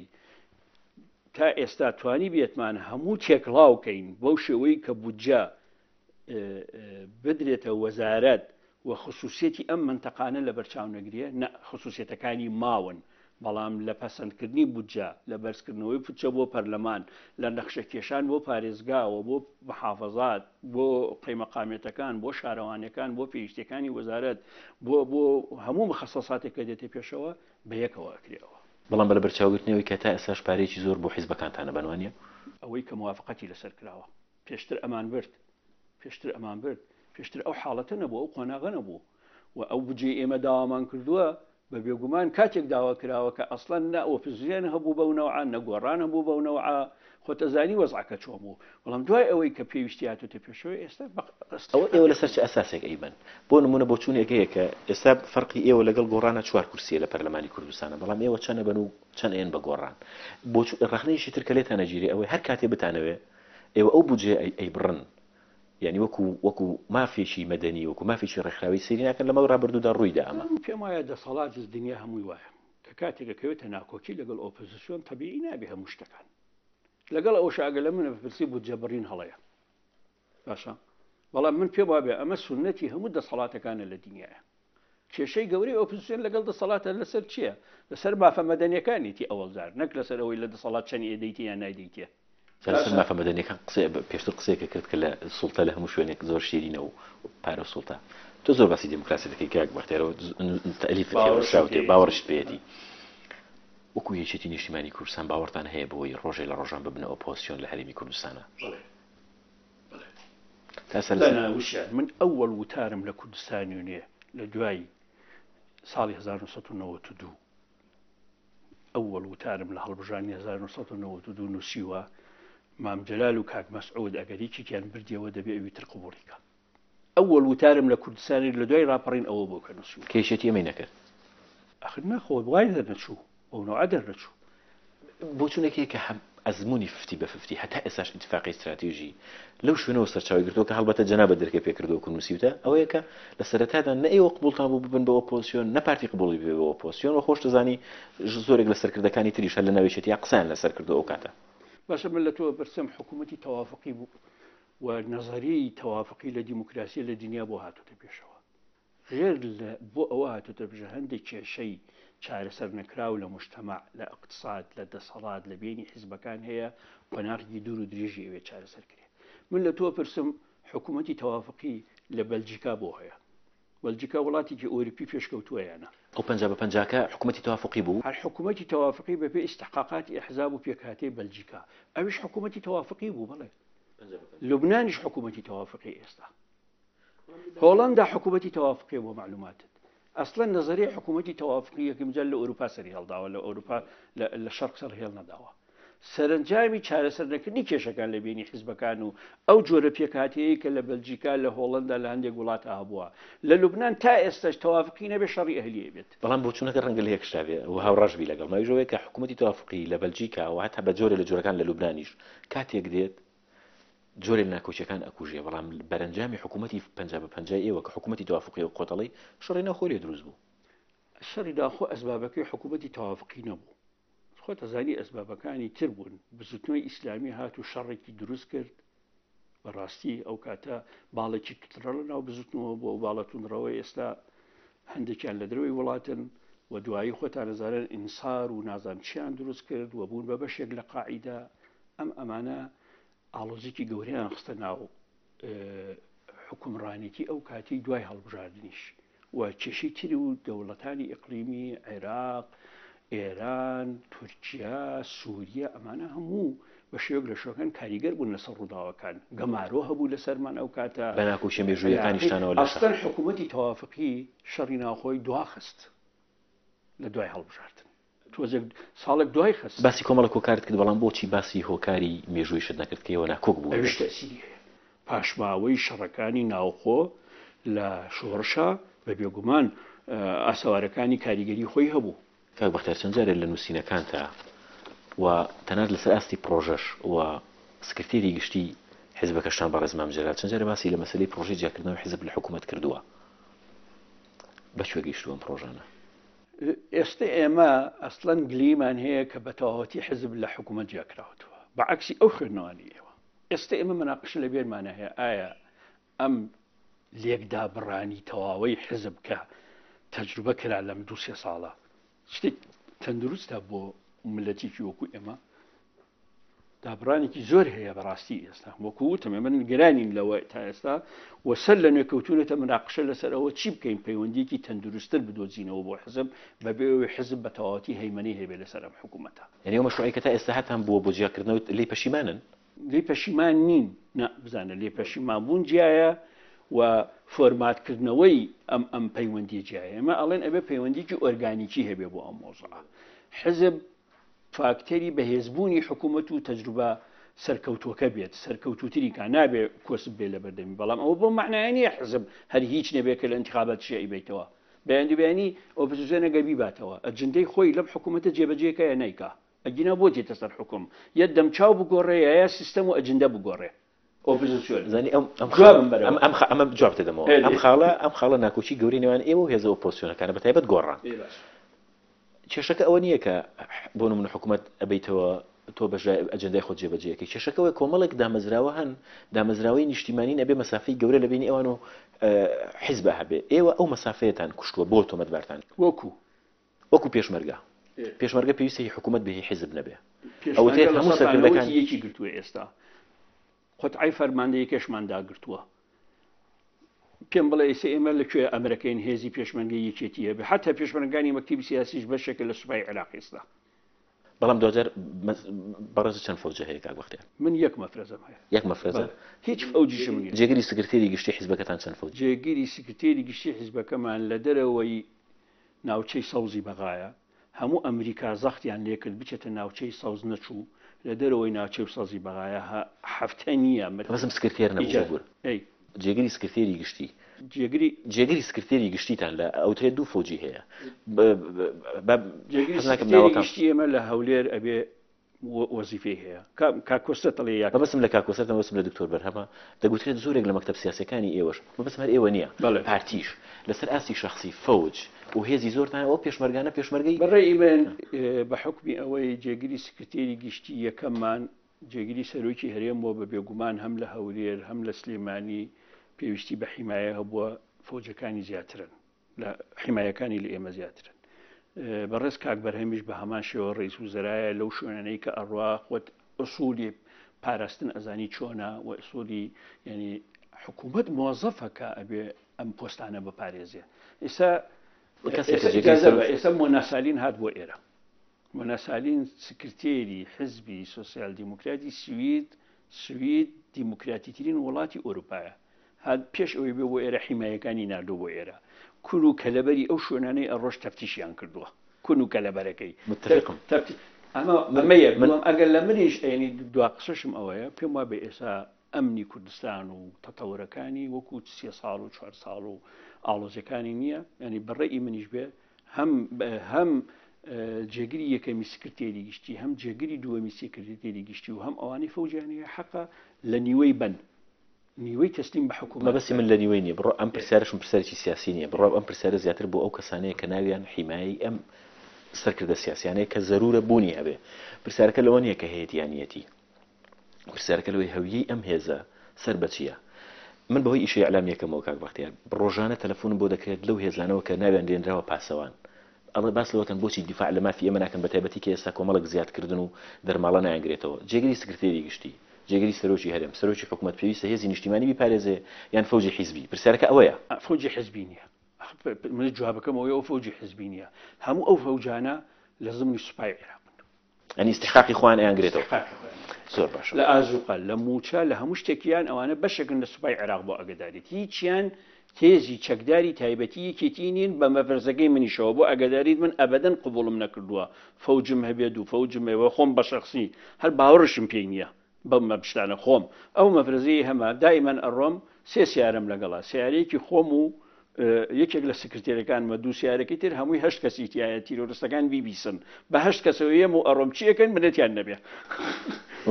تا ئێستا توانی بێتمان هەموو تێکڵاوکەین بەو شێوەی کە بودجە بدرێتە وەزارەت و خصوصیەتی ئەم منتەقانە لە بەرچاو نەگرێ خصوصیەتەکانی ماون بەڵام لە پەسەندکردنی بودجە لە بەرزکردنەوەی پوچە بۆ پەرلەمان لە نەخشە کێشان بۆ پارێزگاوە بۆ محافەزات بۆ قەیمەقامێتەکان بۆ شارەوانەکان بۆ پێویستەکانی وەزارەت بۆ هەموو مخەسەساتێک کە دێتە پێشەوە بە یەکەوە ئەکرێەوە بەڵام بە بەرچاوگرتنەوەی کە تا ئێستاش پارێکی زۆر بۆ حیزبەکانتانە بەنوانیە ئەوەی کە موافقەتی لەسەر کراوە پێشتر ئەمان برد پێشتر ئەو حاڵەتە نەبوو ئەو قۆناغە نەبوو و ئەو بجێ ئێمە داوامان کردووە بە بێگومان کاتێک داوا کراوە کە ئەسڵەن نە ئۆپۆزیسیۆن هەبوو بەو نەوعە نەگۆڕان هەبوو بەو نەوعە خۆتەزانی وەزعەکە چۆن بوو بەڵام دوای ئەوەی کە پێویستی هاتووتە پێشەوە ئێستا ئێوە لەسەر چه ئەساسێک ئەیبن بۆ نمونە بۆ چوونێکەیە کە ئێستا فەرقی ئێوە لەگەڵ گۆڕانە 4 کورسیە لە پەرلەمانی کوردستانە بەڵام ئێوە چەنە بن و چەند ئێن بە گۆڕان بۆ ڕەخنەیەکی تر کە لێتانە گیری ئەوەی هەر کاتێ بتانەوێ ئێوە ئەو بودجێ ئەیبڕن یعنی وەکو مافێکی مەدەنی وەکو مافێکی ڕێکخراوی سەیری ناکەن لەمە ڕابردوودا ڕوویدا ئەمە پێم وایە دەسەڵات دنیا هەمووی وایە کە کاتێکەکەوێتە ناکۆکی لەگەڵ ئۆپۆزیسیۆن تەبیعی نابێ هەموو شتەکان لەگەڵ ئەو شاگە لە منە بپرسی بودجە بڕین هەڵەیە باشە بەڵام من پێم وابێ ئەمە سونەتی هەموو دەسەڵاتەکانە لە دنیاە کێشەی گەورەی ئۆپۆزیسیۆن لەگەڵ دەسەڵاتە لەسەر چییە لەسەر مافە مەدەنیەکانیتی ئەوەڵزار نەک لەسەر ئەوەی لە دەسەڵات چەند ئێدەیتی یان نایدەیتە مافە مەدەنیەکان پێشتر قسەیەکە کرد کە لە سوڵتە لە هەموو شوێنێک زۆر شیرینە و پارە و سوڵتە تۆ زۆر باسی دموکراسی دەکەی کاک بەختیارەوە تەلیفراوتێ باوەڕشت پێیەتی وەکو یەکێتی نیشتیمانی کوردستان باوەڕتان هەیە بۆی ڕۆژێ لە ڕۆژان ببنە ئۆپۆزیسیۆن لە هەرێمی کوردستانە من ئەوەڵ وتارم لە کوردستانی نیە لە دوای ساڵی 1992 ئەوەڵ وتارم لە هەڵبژانی 1992 نووسیوە مام جەلال و کاک مەسعود ئەگەریکیان بردیەوە دەبێ ئەوی تر قبوڵیکە ئەوەڵ وتارم لە کوردستانی لە دوای ڕاپەڕین ئەوە بۆ کە نووسیوە کێشێتی ئەمەی نەکرد ئەخر نەخۆ وای دەرنەچوو بۆ نەوە دەرنەچوو بۆچونێکی کە ئەزمموی فتی بە فتی هەتا ئێساش ئیتفاقی استراتیژی لەو شوێنەوە سەرچاوی گرتووە کە هەڵبەتە جەنابەت دەرکە پێکردەوە و نووسیوتە ئەوەیە کە لە سەرەتادا نە ئێوە قبوڵتان بوو ببن بە ئۆپۆزیسیۆن نە پارتی قبوڵی بێ بە ئۆپۆزیسیۆن و خۆش دەزانی زۆرێک لە سەرکردەکانی تریش هەر لە ناوێشێتی یا قسەیان لەسەر کردو ئەو کاتە باشە من لە تۆ بەرسەم حکوومەتی تەوافقی بوو و نەزەری تەوافقی لە دیموکراسی لە دنیا بۆ هاتوتە پێشەوە غێر بۆ ئەوە هاتوتە بژە هەندێک کێشەی چارەسەر نەکراو لە مجتەمع لە اقتصاد لە دەسەڵات لە بینی حیزبەکان هەیە قۆناغی دوور و درێژی ئەوێ چارەسەر کرێ من لە تۆ پرسم حکوومەتی تەوافقی لە بەلجیکا بۆ هەیە بەلجیکا وڵاتێکی ئۆروپی پێشکەوتووە یانە ئەو 50/50 حکوومەتی توافقی بوو هەر حکوومەتی تەوافقی بەپێ ئیستحقاقاتی ئەحزاب و پێکهاتەی بەلجیکا ئەویش حکوومەتی تەوافقی بوو بڵێ لوبنانیش حکوومەتی تەوافقی ئێستا هۆڵندا حکوومەتی تەوافقی بۆ معلوماتت ئەسڵەن نەزەری حکوومەتی تەوافقی یەکەم جار لە ئەوروپا سەری هەڵداوە لە ئەوروپا لە شەرق سەر هێڵ نەداوە سەرنجامی چارەسەرنەکردنی کێشەکان لە بینی حیزبەکان و ئەو جۆرە پێکهاتەیە کە لە بەلجیکا لە هۆڵندا لە هەندێک وڵاتە هەبووە لە لوبنان تا ئێستاش تەوافقی نەبێ شەڕی ئەهلیە بێت بەڵام بۆچونەکە ڕەنگە لە یەکشتابێ و هاوڕەشبی لەگەڵ ماویژەوەی کە حکوومەتی توافقی لە بەلجیکا و هەتا بە جۆرە لە جۆرەکان لە لوبنانیش کاتێک دێت جۆرە ناکۆچیەکان ئەکوژێ بەڵام بەرەنجامی حکوومەتی 50/50 ئێوە کە حکوومەتی توافقی و کۆتەڵی شەڕی ناخۆری دروست بوو شەڕی داخۆ ئەسبابەکەی حکوومەتی تەوافقی نەبوو خۆ تەزانی ئەسبابەکانی تر بوون بزوتنەوەی ئیسلامی هات و شەڕێکی دروست کرد بەڕاستی ئەو کاتە باڵێکی ترە لە ناو بزوتنەوە بۆ ئەو باڵەتونڕەوەی ئێستا هەندێکیان لە درەوەی وڵاتن و دوایی خۆتان نەزانن ئینسار و نازان چیان دروست کرد و بوون بە بەشێک لە قاعیدا ئەمانە ئاڵۆزێکی گەورەیان خستە ناو حکومڕانێتی ئەو کاتی دوای هەڵبژاردنیش و کێشەی تری و دەوڵەتانی ئیقلیمی عێراق ئێران تورکیا سووریا ئەمانە هەموو بە شێوەیەک لە شەوەکان کاریگەر بوون لەسەر ڕووداوەکان گەمارۆ هەبوو لەسەرمان ئەو کاتە بە ناکۆچی مێژوویەکانیشتانەوە ئەستەن حکوومەتی تەوافقی شەڕی ناوخۆی دواخست لە دوای هەڵبژاردن تۆزێک ساڵێک دوای خست باسی کۆمەڵە کۆکارت کرد بەڵام بۆچی باسی هۆکاری مێژووی شت نەکرد کەەوە ناکۆک بوو ئەویش تەسیری هەیە پاشماوەی شەڕەکانی ناوخۆ لە شۆڕشە بە بێگومان ئاسەوارەکانی کاریگەری خۆی هەبوو کاک بەختیار چەند جارێک لە نووسینەکانتە و تەنانەت لەسەر ئاستی پرۆژەش و سکرتێری گشتی حیزبەکەشتان بە ڕێزمام جێرات چەند جارێ باسی لە مەسەلەی پرۆژەی جیاکردنەوەی حیزب لە حکوومەت کردووە بەکوێ گەیشتووە پرۆژانە ئێستا ئێمە ئەسڵەن گلیمان هەیە کە بە تەواوەتی حیزب لە حکوومەت جیاکراوەتەوە بەعکسی ئەو خوێندنەوەی ئێوە ئێستا ئێمە مەناقەشە لە بێرمانە هەیە ئایا ئەم لێکدا بڕانی تەواوەی حزب کە تەجروبە کرا لەم 2-3 ساڵە شتێک تەندروستە بۆ ملەتێکی وەکو ئێمە دابڕانێکی زۆر هەیە بەڕاستی ئێستا وەکو وتم ئێمە گرانین لەوە تا ئێستا و سەر لە نوێکەوتونێتە مناقشە لەسەر ئەوە چی بکەین پەیوەندیەکی تەندروستتر بدۆزینەوە بۆ حزب بەبێ ئەوەی حزب بە تەواوەتی هەیمەنی هەبێ لەسەر ئەم حکوومەتە یعنی ئەو مەشروعی کە تا ئێستا هاتان بووە بۆ جیاکردنەوە لێی پەشیمانن لێی پەشیمان نین نە بزانە لێ پەشیمان بوون جیایە و فۆرماتکردنەوەی ئەم پەیوەندی جیایە ئێمە ئەڵێن ئەبێ پەیوەندیکی ئۆرگانیکی هەبێ بۆ ئەم مۆزوعە حزب فاکتەری بەهێزبوونی حکوومەت و تەجروبە سەرکەوتووەکە بێت سەرکەوتوتری کا نابێ کۆسب بێ لە بەردەمی بەڵام ئەوە بۆ معنای نییە حزب هەر هیچ نەبێت کە لە انتخابات شیعی بیتەوە بەیانی ئۆپۆزیسیۆنە گەبی باتەوە ئەجندەی خۆی لەم حکوومەتە جێبەجێکە یا نایکا ئەگینا بۆ جێتە سەر حکوم یە دەمچاو بگۆڕێ یا سیستەم و ئەجندە بگۆڕێ ئۆپۆزیسیۆن زانی ئەم جواب دەدەمەوە ئەم خاڵە ناکۆچی گەوری نێوان ئێوە و هێزە ئۆپۆزیسیۆنەکانە بەتایبەت گۆڕان کێشەکە ئەوە نییە کە بۆ نمونە حکوومەت ئەبیتەوە تۆ بەژای ئەجندای خۆت جێبەجێەکەی کێشەکەەوە کۆمەڵێک دامەزراوە هەن دامەزراوەی نیشتیمانی نەبێ مەسافەی گەورە لە بینی ئەوان و حیزب هەبێ ئێوە ئەو مەسافەیەتان کوشتووە بۆ تۆمەتبارتان وەکو پێشمەرگە پێویستی حکوومەت بەهی حیزب نەبێ ئەو هەموو سەرکردەکان یەکی گرتووە ئێستا قوتعی فەرماندەیەکەشمان داگرتووە پێم بڵێ ئێستا ئێمە لەکوێ ئەمریکین هێزی پێشمەرگەی یەکێتی هەبێ حتا پێشمەرگانی مەکتەبی سیاسیش بەشێکە لە سوپای عێراق ئێستا بەڵام دوجار بەڕێز چەند فەوجە هەیە کاک بەختیار من یەک مەفرەزم هەیە یەک مەفرەزە هیچ فەوجیشم نییە جێگیری سکرتێری گشتی حیزبەکەتان چەند فەوج جێگیری سکرتێری گشتی حیزبەکەمان لە دەرەوەی ناوچەی سەوزی بەغایە هەموو ئەمریکا زەختیان لێکرد بچێتە ناوچەی سەوز نەچوو لە دەرەوەی ناوچەی سەوزی بەغایە هەفتە نییە بەسم سکرتێر نەبوو جێگیری سکرتێری گشتی جێگری سکرتێری گشتیتان لە ئەوترێت دوو فۆجی هەیە جێگری گشتی ئێمە لە هەولێر ئەبێ وەزیفەی هەیە کاکۆستە دەڵێ یا بەسم لە کاکۆسەر بەسم لە دکتۆر بەرهەمە دەگوترێت زۆرێک لە مەکتەب سیاسەکانی ئێوەش بەسم هەر ئێوە نییە پارتیش لەسەر ئاستی شخصی فەوج و هێزی زۆرتانەوە پێشمەرگانە پێشمەرگەی بەڕێی من بە حکمی ئەوەی جێگیری سکرتێری گشتی یەکەممان جێگیری سەرۆکی هەرێمەوە بە بێگومان هەم لە هەولێر هەم لە سلێمانی پێویستی بە حیمایە هەبووە فەوجەکانی زیاترن لە حیمایەکانی لە ئێمە زیاترن بەڕێز کاک بەرهەمیش بە هەمان شێوە ڕئیس وزرایە لەو شوێنانەی کە ئەڕوا خۆت ئوسولی پاراستن ئەزانی چۆنە و ئوسولی ینی حکوومەت مۆزەفەکە ئەبێ ئەم پۆستانە بپارێزێ ئێستا مۆناسالین هات بۆ ئێرە مۆناسالین سکرتێری حزبی سۆسیال دیموکراتی سوید دیموکراتیترین وڵاتی ئەوروپایە هات پێش ئەوەی بێ بۆ ئێرە حیمایەکانی ناردوو بۆ ئێرە کون و کەلەبەری ئەو شوێنانەی ئەڕۆژ تەفتیشیان کردووە کون و کەلەبەرەکەی ئەمەیە ئەگەر لە منیش ئەینی دوا قسەشم ئەوەیە پێم وا بە ئێستا ئەمنی کوردستان و تەتەورەکانی وەکو 3 ساڵ و 4 ساڵ و ئاڵۆزەکانی نییە ینی بەڕێی منیش بێ هەم جێگیری یەکەمی سکرتێری گشتی هەم جێگیری دووەمی سکرتێری گشتی و هەم ئەوانەی فەوجیانەیە حەقە لە نیوەی بن نیوەی تەسلیم بە حکوومەت بەسی من لە نیوەی نییە بڕۆ ئەم پرسیارشم پرسیارێکی سیاسی نییە بڕۆ ئەم پرسیارە زیاتر بۆ ئەو کەسانەیە کە ناویان حیمایی ئەم سەرکردە سیاسیانەیە کە زەرورە بوونی هەبێ پرسیارەکە لەوە نییە کە هەیەتیانیەتی پرسیارەکە لەوەی هەویەی ئەم هێزە سەر بەچیە من بەهۆی ئیشەی ئەعلامیەکەمەوە کاک بەختیار ڕۆژانە تەلەفۆنم بۆ دەکرێت لەو هێزانەوە کە ناویان دێنراوە پاسەوان ئەڵێ باس لەوەکەن بۆچی دیفاع لە مافی ئێمە ناکەن بە تایبەتی کە ئێستا کۆمەڵک زیادکردن و دەرماڵە نایانگرێتەوە جێگەری سکرتێری گشتی جێگەری سەرۆکی هەرێم سەرۆکی حکوومەت پێویستە هێزی نیشتیمانی بیپارێزێ یان فەوجی حیزبی پرسیارەکە ئەوەیە فەوجی حیزبی نییە من جوابەکەم ئەوەیە ئەو فەوجی حیزبی نییە هەموو ئەو فەوجانە لە زمانی سوپای عێراقن ئەنی استحقاقی خۆیان ئەیانگرێتەوە زۆر باش لە ئازوقە لە موچە لە هەموو شتێکیان ئەوانە بەشێکن لە سوپای عێراق بۆ ئەگەداریت هیچیان تێزی چەکداری تایبەتی یەکێتی نین بە مەفرزەکەی منیشەوە بۆ ئەگەداریت من ئەبەدەن قبوڵم نەکردووە فەوجم هەبێت و فەوجم هەیە خۆم بە شەخسی هەر باوەڕشم پێی نییە بەم مەبشتانە خۆم ئەو مەفرزەی هەمە دائیمەن ئەڕۆم 3 سیارەم لەگەڵا سیارەیەکی خۆم و یەکێک لە سکرتێرەکانمە 2 سیارەکەی تر هەمووی 8 کەسی تایە تیرۆریستەکان بیبیسن بە 8 کەسەوەیەم و ئەڕۆم چیەکەن بنێتیان نەبێ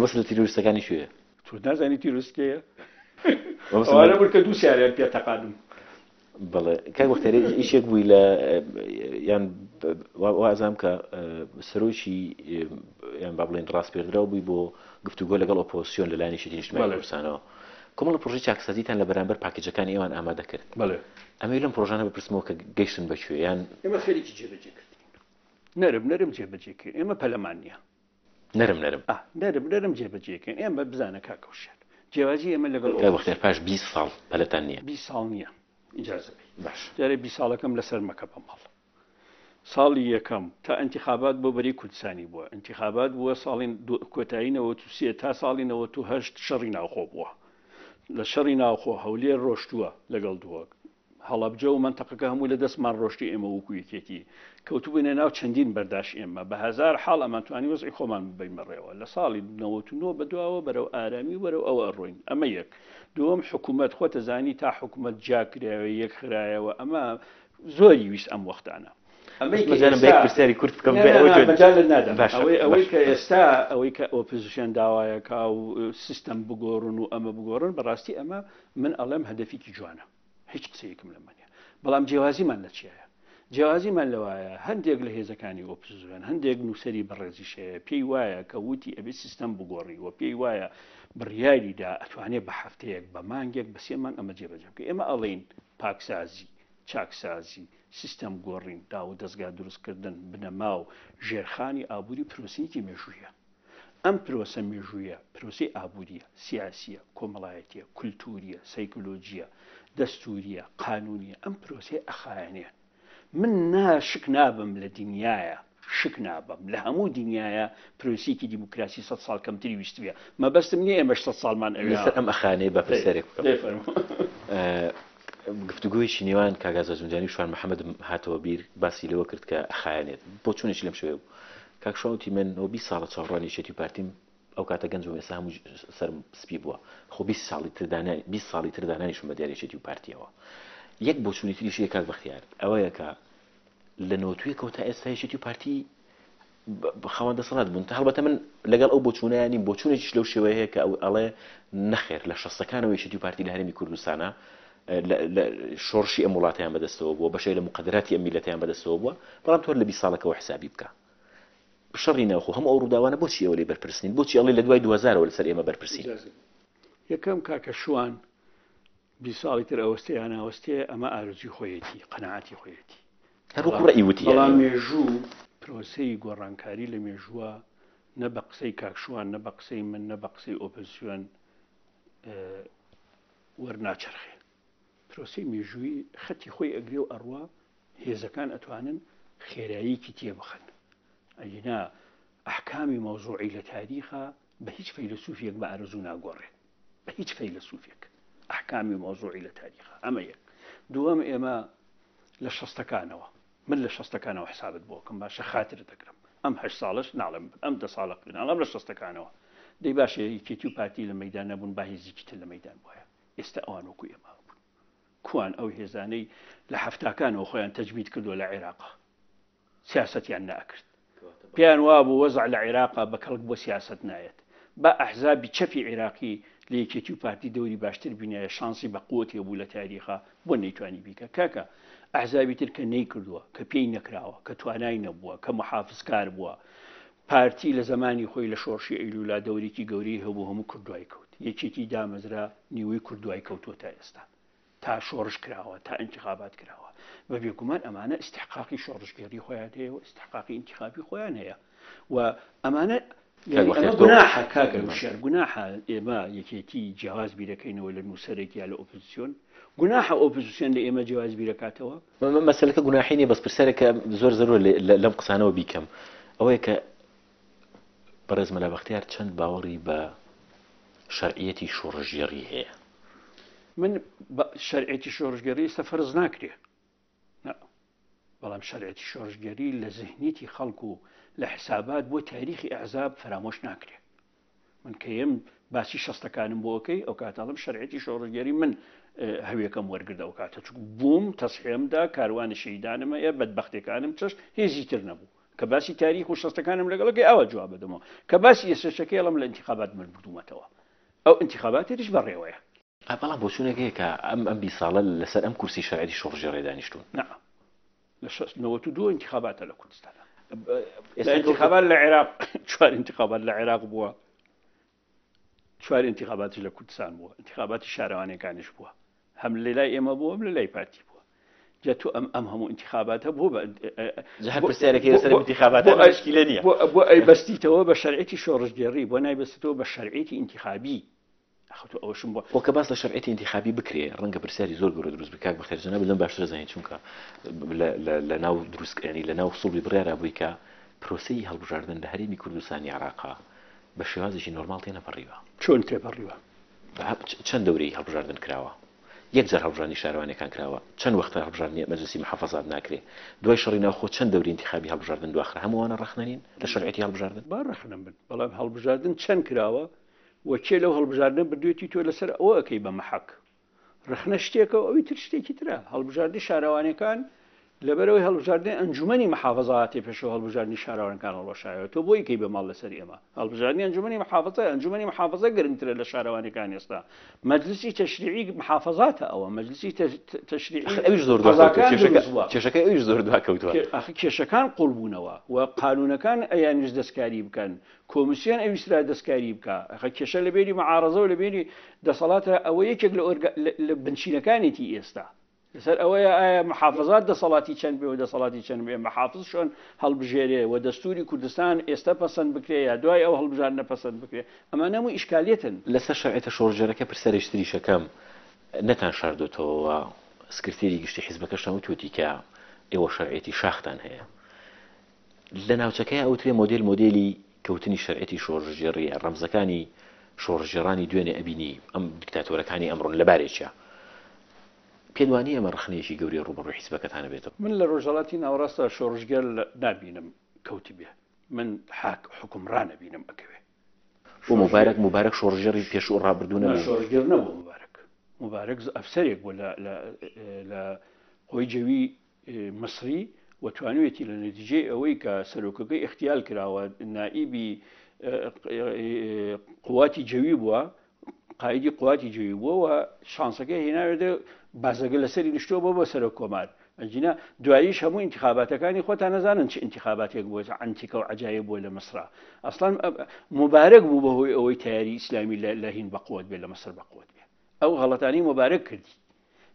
بەس لە تیرۆریستەکانی شوێ تو نازانی تیرۆریستکەیە ئەوانە بوو کە 2 سیارە پێ تەقادم بەڵێ کاک بەختیار ئیشێک بووی لە یان وازام کە سەرۆکی یان با بڵێن ڕاستپێردراو بووی بۆ گفتوگۆ لەگەڵ ئۆپۆزیسیۆن لەلایەنی شێتی نیشتیمانی کوردستانەوە کۆمەڵە پرۆژەی چاکسازیتان لە بەرامبەر پاکێجەکانی ئێوان ئامادە کرد ئەمە لەم پرۆژانە بپرسمەوە کە گەیشتن بەکوێ یان ئێمە خەریکی جێبەجێ کردین نەرم جێبەجێ کرد ئێمە پەلەمان نییە نەرم جێبەجێ کرد ئێمە بزانە کاکەوشێت جیاوازی ئێمە لەگەڵ وەختێر پاش 20 ساڵ پەلەتان نییە 20 ساڵ نییە ئیجازە باش جارێ 20 ساڵەکەم لەسەر مەکە بەماڵ ساڵی یەکەم تا ئەنتیخابات بۆ بەری کوردستانی بووە ئەنتیخابات بووە ساڵی کۆتایینەوە تو سێ تا ساڵی 98 شەڕی ناوخۆ بووە لە شەڕی ناوخۆ هەولێر ڕۆشتووە لەگەڵ دووە هەڵەبجە و منتەقەکە هەموو لە دەستمان ڕۆشتی ئێمە وەکو یەکێتی کەوتوبووینە ناو چەندین بەرداش ئێمە بە هەزار حاڵ ئەمانتوانی وەزعی خۆمان ببەین بەڕێوە لە ساڵی 99 بەدواوە بەرەو ئارامی بەرەو ئەوە ئەڕۆین ئەمە یەک دووەم حکوومەت خۆتە زانی تا حکوومەت جاکرایەوە یەک خرایەوە ئەمە زۆری ویست ئەم وەختانە پرسیاری کورت بکەم ئەوەی کە ئێستا ئەوەی کە ئۆپۆزیسیۆن داوایەکە و سیستەم بگۆڕن و ئەمە بگۆڕن بەڕاستی ئەمە من ئەڵێم هەدەفێکی جوانە هیچ قسەیەکم لەمانە بەڵام جیاوازیمان لە چیایە جیاوازیمان لەوایە هەندێک لە هێزەکانی ئۆپۆزیسیۆن هەندێک نووسری بەڕێزیشەیە پێی وایە کە وتی ئەبێ سیستەم بگۆڕی و پێی وایە بڕیاریدا ئەتوانێت بە هەفتەیەک بە مانگێک بە 3 مانگ ئەمە جێبەجێ بکە ئێمە ئەڵێن پاکسازی چاکسازی سیستەم گۆڕین دا و دەستگا دروستکردن بنەما و ژێرخانی ئابووری پرۆسەیەکی مێژوویە ئەم پرۆسە مێژوویە پرۆسی ئابووریە سیاسیە کۆمەڵایەتیە کولتوریە سایکۆلۆجیە دەستوریە قانونیە ئەم پرۆسەی ئەخایەنێ من ناشک نابم لە دنیاە شک نابم لە هەموو دنیاە پرۆسیکی دیموکراسی 100 ساڵ کەمتری ویستویە مەبەستم نییە ئێمە 100 ساڵمان ئەوێ ئەم ئەخانەی بە پرسیارێک گفتوگۆیشی نێوان کاگازە زوندانی شوان محەممەد هاتەوە بیر باسی لەوە کرد کە ئەخایەنێت بۆ چونێکی لەم شوێ کاک شاوتی من 20 ساڵە چاڕوانی شێتی پارتیم ئەو کاتە گەنج و ئێستا هەموو سەر سپی بووە خۆ 20 ساڵی تردانانی 20 ساڵی تردانانیشم بە دیارێشێتی و پارتیەوە یەک بۆچوونی تریشی کاک بەختیار ئەوەیە کە لە نەوەتویەکەوە تا ئێستا هێشتی و پارتی خاوەن دەسەڵات بوون هەڵبەتە من لەگەڵ ئەو بۆچوونیانی بۆچوونێکیش لەو شێوەیە هەیە کە ئەڵێ نەخێر لە شەستەکانەوە هێشتی و پارتی لە هەرێمی کوردستانە شۆڕشی ئەم وڵاتیان بەدەستەوە بووە بەشەی لە مقدراتی ئەم میلەتیان بەدەستەوە بووە بەڵام تۆ لە 20 ساڵەکەەوە حسابی بکە بشەڕی ناوخۆ هەموو ئەو ڕووداوانە بۆچی ئەوە لێ بەرپرسین بۆچی ئەڵێ لە دوای 2000ەوە لەسەر ئێمە بەرپرسین یەکەم کاکە شوان 20 ساڵی تر ئەوەستەیان ئەوەستەیە ئەمە ئارزوی خۆیەتی قەنەعاتی خۆیەتی هەروەکو ڕێی وتی بەڵام مێژوو پرۆسەی گۆڕانکاری لە مێژووە نە بە قسەی کاکشوان نە بە قسەی من نە بە قسەی ئۆپۆزیسیۆن وەرناچەرخێ پرۆسەی مێژووی خەتی خۆی ئەگرێ و ئەڕوا هێزەکان ئەتوانن خێراییکی تێبخەن ئەینا ئەحکامی مەوزوعی لە تاریخە بە هیچ فەیلسوفێک بە ئارزوو ناگۆڕێ بە هیچ فەیلسوفێک ئەحکامی مەوزوعی لە تاریخە ئەمە یەک دووەم ئێمە لە شەستەکانەوە من لە شەستەکانەوە حسابت بۆکەم باشە خاتر دەگرم ئەم 8 ساڵش ناڵم ئەم 10 ساڵە قرناڵم لە شەستەکانەوە دەی باشە یەکێتی و پارتی لە مەیدان نەبوون با هێزیکی تر لە مەیدان بووە ئێستا ئەوان وەکو ئێمە بوون کوان ئەو هێزانەی لە هەفتاکانەوە خۆیان تەجوید کردووە لە عێراقا سیاسەتیان ناکرد پێیان وابوو وەزع لە عێراقا بە کەڵک بۆ سیاست نایەت با ئەحزابی چەپی عێراقی لە یەکێتی و پارتی دەوری باشتر بینایە شانسی بە قووەتی بوو لە تاریخا بۆ نەیتوانی بیکە کاکە ئەحزابی تر کە نەیکردووە کە پێی نەکراوە کە توانای نەبووە کە محافزکار بووە پارتی لە زمانی خۆی لە شۆڕشی ئەیلولا دەورێکی گەورەی هەبوو هەموو کوردوای کەوت یەکێتی دامەزرا نیوەی کوردوای کەوتووە تا ئێستا تا شۆڕش کراوە تا انتخابات کراوە بە بێگومان ئەمانە استحقاقی شۆڕشگەری خۆیان هەیە و استحقاقی انتخابی خۆیان هەیە و ئەمانە گوناحە کاکە وشار گوناحە ئێمە یەکێتی جیاواز بیرەکەینەوە لە نووسەرێک یا لە ئۆپۆزیسیۆن گوناحە ئۆپۆزیسیۆن لە ئێمە جیاواز بیرەکاتەوە مەسەلەکە گوناحی نیە بەس پرسیارێکە زۆر زۆر لەم قسانەوە بیکەم ئەوەیە کە بەڕێز مەلا بەختیار چەند باوەڕی بە شەرعیەتی شۆڕژگەڕی هەیە من شەرعیەتی شۆڕژگەڕی سەفەرز ناکرێ بەڵام شەرعیەتی شۆڕژگەری لە ذهنیەتی خەڵکو و لە حسابات بۆ تاریخی ئەحزاب فرامۆش ناکرێ من کەم باسی شەستەکانم بۆکەی ئەو کاتاڵم شەرعیەتی شۆڕژگەری من هەویەکەم وەرگرد ئەو کاتە چوو بووم تەسحێمدا کاروانی شەیدانمەیە بەدبەختەکانم چش هێزی تر نەبوو کە باسی تاریخ و شەستەکانم لەگەڵەکەی ئەوە جواب بدەمەوە کە باسی ئێسشەکەڵم لە انتخابات من بردوومەتەوە ئەو انتخاباتیش بەڕێوەیە بەڵام بۆچوونێکەیە کە ئەم 20 ساڵە لەسەر ئەم کورسی شەرعیەتی شۆڕژگەڕی دانیشتون لە 92 انتخاباتە لە کوردستانە انتخابات لە عێراق 4 انتخابات لە عێراق بووە 4 انتخاباتی لە کوردستان بووە انتخاباتی شارەوانەکانیش بووە هەم لە لای ئێمە بووە لە لای پارتی بووە جا تو ئەم هەموو انتخاباتە بووە پرسیارێکی لەسەر انتخاباتە مشکلە نییە بۆ ئەیبەستیتەوە بە شەرعیەتی شۆڕژگەڕی بۆ نایبەستیتەوە بە شەرعیەتی انتخابی ئەوشم بووە وەکە باس لە شەرعیەتی انتخابی بکرێ ڕەنگە پرسیاری زۆر گەورە دروست بکات بەخێر جەناب لەم باشتر زانین چونکە لە ناو دروستکردنی لە ناو سوڵی بڕیارە بووی کە پرۆسەی هەڵبژاردن لە هەرێمی کوردستانی عێراقا بە شێوازێکی نۆرماڵ تێنەپەڕیوە چۆن تێپەڕیوە چەند دەورەی هەڵبژاردن کراوە یەک جار هەڵبژاردنی شارەوانەکان کراوە چەند وەختە هەڵبژاردنی مەجلیسی محافەزات ناکرێ دوای شەڕی ناوخۆ چەند دەوری انتخابی هەڵبژاردن دواخرا هەمووانە ڕەخنەنین لە شەرعیەتی هەڵبژاردن با ڕەخنەم بن بەڵام هەڵبژاردن چەند کراوە وەکێ لەو هەڵبژاردن بردوێتی تۆ لەسەر ئەوە ئەەکەی بە مەحەک ڕخنە شتێکە ئەوی تر شتێکی ترە هەڵبژاردنی شارەوانەکان لەبەرەوەی هەڵبژاردنی ئەنجومەنی محافەزاتی پێشەوە هەڵبژاردنی شارەوانەکان هەڵوەشایەوە تۆ بۆی کەی بە ماڵ لەسەر ئێمە هەڵبژاردننی ئەنجومەنی ئەنجومەنی محافەزە گرنگترە لە شارەوانەکان ئێستا مەجلیسی تەشریعی محافەزاتە ئەوە مەجلیسی تەشریعی ئەویش زۆر کێشەکەی ئەویش زۆر دواکەوتووە کێشەکان قوڵبوونەوە و قانونەکان ئەیانویست دەستکاری بکەن کۆمیسیۆن ئەویسترا دەستکاری بکە کێشە لە بێری مەعارەزە و لە بێری دەسەڵاتە ئەوە یەکێک لە بنچینەکانێتی ئێستا لەسەر ئەوەیە ئایا محافظات دەسەڵاتی چەند بێ و دەسەڵاتی چەند بێ محافظ شۆن هەڵبژێرێ و دەستوری کوردستان ئێستا پەسەند بکرێ یا دوای ئەو هەڵبژاردنە پەسەند بکرێ ئەمە نەموو ئیشکالیەتن لەسەر شەرعیەتە شۆڕژگەرەکە پرسیارێکی شەکەم نەتان شاردوتەوە سکرتێری گشتی حیزبەکەشان وتوتی کە ئێوە شەرعیەتی شاختان هەیە لە ناوچەکەی ئەوترێ مۆدێلی کەوتنی شەرعیەتی شۆڕژگەڕی ڕەمزەکانی شۆڕژگەڕانی دوێنێ ئەبینی ئەم دیکتاتۆرەکانی ئەمڕۆن لەبارێکە پێدوانی ئەمە ڕخنەیەکی گەوری ڕوبەڕووی حیزبەکەتانە بێتەوە من لە ڕۆژهەڵاتی ناوەڕاستە شۆڕژگەر نابینم کەوتی بێ من حکومڕان نەبینم ئەکەوێ بۆ مبارەک شۆڕژگەڕی پێش و ڕابردوونە شۆڕژگەر نەبوو مبارەک ئەفسەرێک بوو لە خۆی جەوی مەسری و توانوێتی لە نەتیجەی ئەوەی کە سەرۆکەکەی اختیال کراوە نائیبی قواتی جەوی بووە قایدی قواتی جەوی بووە و شانسەکە هێناوێتە بازەگە لەسەری نیشتۆ بۆ سەرۆک کۆمار ئەجینا دواییش هەموو انتخاباتەکانی خۆتان نەزانن چ انتخاباتێک بووە ئەنتیکە و عەجایب بووە لە مەسرا ئەسڵان مبارەک بوو بەهۆی ئەوەی تیاری ئیسلامی لە هین بەقوت بێت لە مەسر بەقوت بێت ئەو غەڵەتانی مبارەک کردی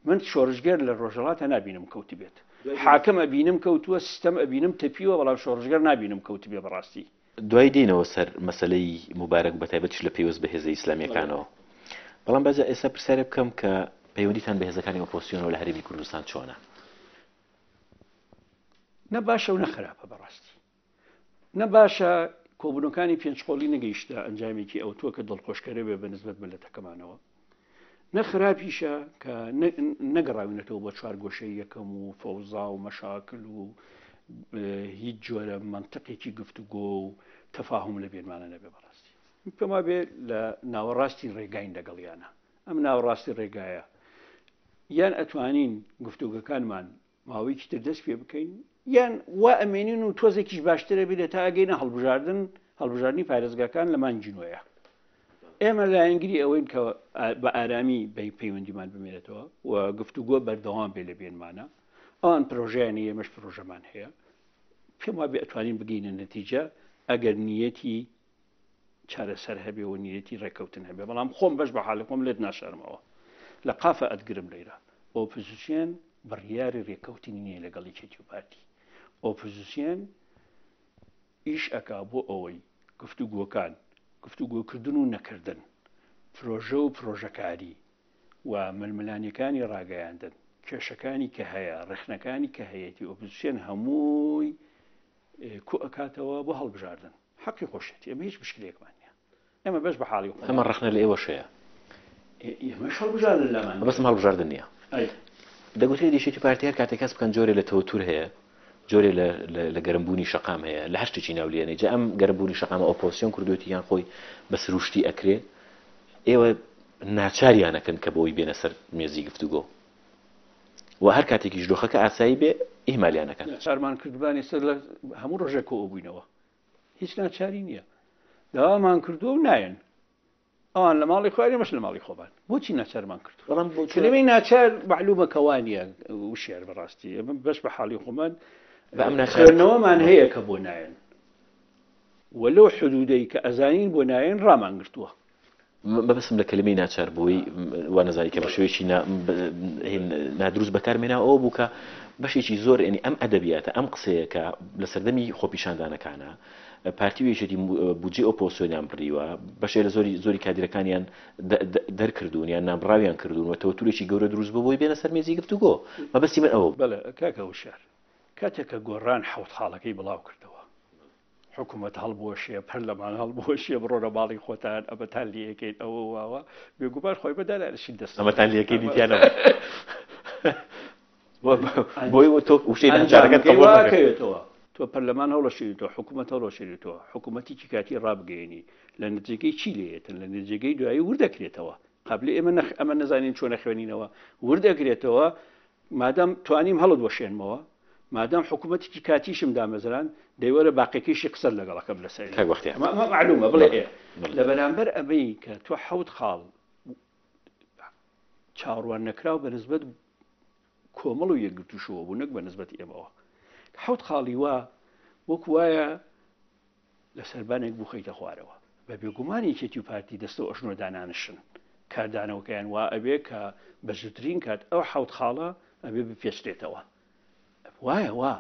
من شۆڕژگەر لە ڕۆژهەڵاتە نابینم کەوتی بێت حاکم ئەبینم کەوتووە سیستەم ئەبینم تەپیوە بەڵام شۆڕژگەر نابینم کەوتی بێ بەڕاستی دوای دێنەوە سەر مەسلەی مبارەک بەتایبەت لە پێوەست بە هێزە ئیسلامیەکانەوە بەڵام بەجا ئێستا پرسیارە بکەم کە پەیوەندیتان بە هێزەکانی ئۆپۆزیسیۆنەوە لە هەرێمی کوردستان چۆنە نە باشە و نەخراپە بەڕاستی نە باشە کۆبوونەکانی پێنجقۆڵی نەگەیشتە ئەنجامێکی ئەوتووە کە دڵخۆشکەرە بێ بەنسبەت ملەتەکەمانەوە نەخراپیشە کە نەگەڕاوینەتەوە بۆ چوار گۆشەی یەکەم و فەوزا و مەشاکل و هیچ جۆرە منطقێکی گفتوگۆ و تەفاهم لە بێنمانە نەبێ بەڕاستی پێما بێ لە ناوەڕاستی ڕێگاین لەگەڵیانە ئەم ناوەڕاستی ڕێگایە یان ئەتوانین گفتوگەکانمان ماوەیەکی تر دەست پێ بکەین یان وا ئەمێنین و تۆزێکیش باشترە بێت تا ئەگەینە هەڵبژاردننی پارێزگاکان لە مانجینۆیە ئێمە لایەنگری ئەوەین کە بە ئارامی پەیوەندیمان بمێنێتەوە و گفتوگۆ بەردەوام بێ لە بێنمانە ئەوان پرۆژیانی ئێمەش پرۆژەمان هەیە پێم وابێ ئەتوانین بگەینە نەتیجە ئەگەر نیەتی چارەسەر هەبێ و نیەتی ڕێکەوتن هەبێ بەڵام خۆم بەش بە حاڵی خۆم لێت ناشارمەوە لە قافە ئەدگرم لێرە ئۆپۆزیسیۆن بڕیاری ڕێکەوتنی نییە لەگەڵی کێتی و پارتی ئۆپۆزیسیۆن ئیش ئەکا بۆ ئەوەی گفتوگۆکردن و نەکردن پرۆژە و پرۆژەکاری و ململانیەکانی ڕاگەیاندن کێشەکانی کە هەیە ڕێخنەکانی کە هەیەی ئۆپۆزیسیۆن هەمووی کو ئەکاتەوە بۆ هەڵبژاردن حەقی خۆشێتی ئەمە هیچ مشکلێکمان نییە ئێمە بەش بە حاڵی ئەمە ڕەخنە لە ئێوەشەیە ئێمەش هەڵبژاردن لەمان بەسم هەڵبژاردن نییە دەگوترێت دیشێتی پارتیار کاتێک کەس بکەن جۆرێ لە تەوتور هەیە جۆرێ لە گەرمبوونی شەقام هەیە لە هەشتێکی ناولێنێ جا ئەم گەرمبوونی شەقامە ئۆپۆزیسیۆن کردوێتی یان خۆی بە سروشتی ئەکرێ ئێوە ناچاریانەکەن کە بۆی بێنە سەر مێزی گفتوگۆ و هەر کاتێکی ژدۆخەکە ئاسایی بێ ئیمالیانەکەن چارمان کردبانی سەر لە هەموو ڕۆژێکەوە بووینەوە هیچ ناچاری نییە داوامان کردووە و نایەن ئەوان لە ماڵی خوارێ مەش لە ماڵی خۆبان بۆچی ناچارمان کرد کلمەی ناچار معلومە کەوانیە وشێر بەڕاستی ئەمە بەش بە حاڵی خۆمان بە ئەم خوێندنەوەمان هەیە کە بۆ نایەن وەلەو حدودەی کە ئەزانین بۆ نایەن ڕامان گرتووە بەبستم لە کلمەی ناچار بووی وا نەزانی کە بە شێوەیەکی نادروست بەکارمێنا ئەوە بوو کە بەشێکی زۆر ینی ئەم ئەدەبیاتە ئەم قسەیە کە لە سەردەمی خۆپیشاندانەکانە پارتی وێژێتی بودجێ ئۆپۆزیسیۆنیان بڕیوە بەشێ لە زۆری کادرەکانیان دەرکردوون یان نامڕاویان کردوون و تەوتورێکی گەورە دروست بووی بێنە سەر مێزی گفتوگۆ مەبەستی من ئەوە بەڵێ کاکە وشار کاتێککە گۆڕان حەوت خاڵەکەی بڵاو کردەوە حکوومەت هەڵبۆشیە پەرلەمان هەڵبۆشیە بڕۆرە باڵی خۆتان ئەبەتان لەکەیت ئەوە واوە بێگوبار خۆی بەدارشی دەست ئەمەتان لەکەی دیتیانەوە بۆی تۆ وشەی ناچارەکەت قبوڵەکەیتەوە تۆ پەرلەمان هەوڵەشێتەوە حکوومەت هەوڵەشێتەوە حکوومەتیکی کاتی ڕابگەێنی لە نتیجەکەی چی لێتن لە نتیجەکەی دوایی وردەکرێتەوە قبلی ئەمە نەزانین چۆن نەخوێنینەوە وردەکرێتەوە مادام توانیم هەڵت وەشێنمەوە مادام حکوومەتێکی کاتیشم دامەزران دەیوەرە باقیەکەیشی قسە لەگەڵەکەم لەسەر معلومە بڵێ لە بەرامبەر ئەبەی کە تۆ حەوت خاڵ چاوەڕوان نەکراو بە نسبەت کۆمەڵ و یەکگرتووشەوە بوو نەک بە نسبەتی ئێمەوە حەوت خاڵی وا وەکو وایە لە سەربانێک بخەیتە خوارەوە بە بێگومانی کێتی و پارتی دەستە ئەشنۆ دانانشن کاردانەوەکەیان وا ئەبێ کە بە زووترین کات ئەو حەوت خاڵە ئەبێ بپێچرێتەوە وایە وا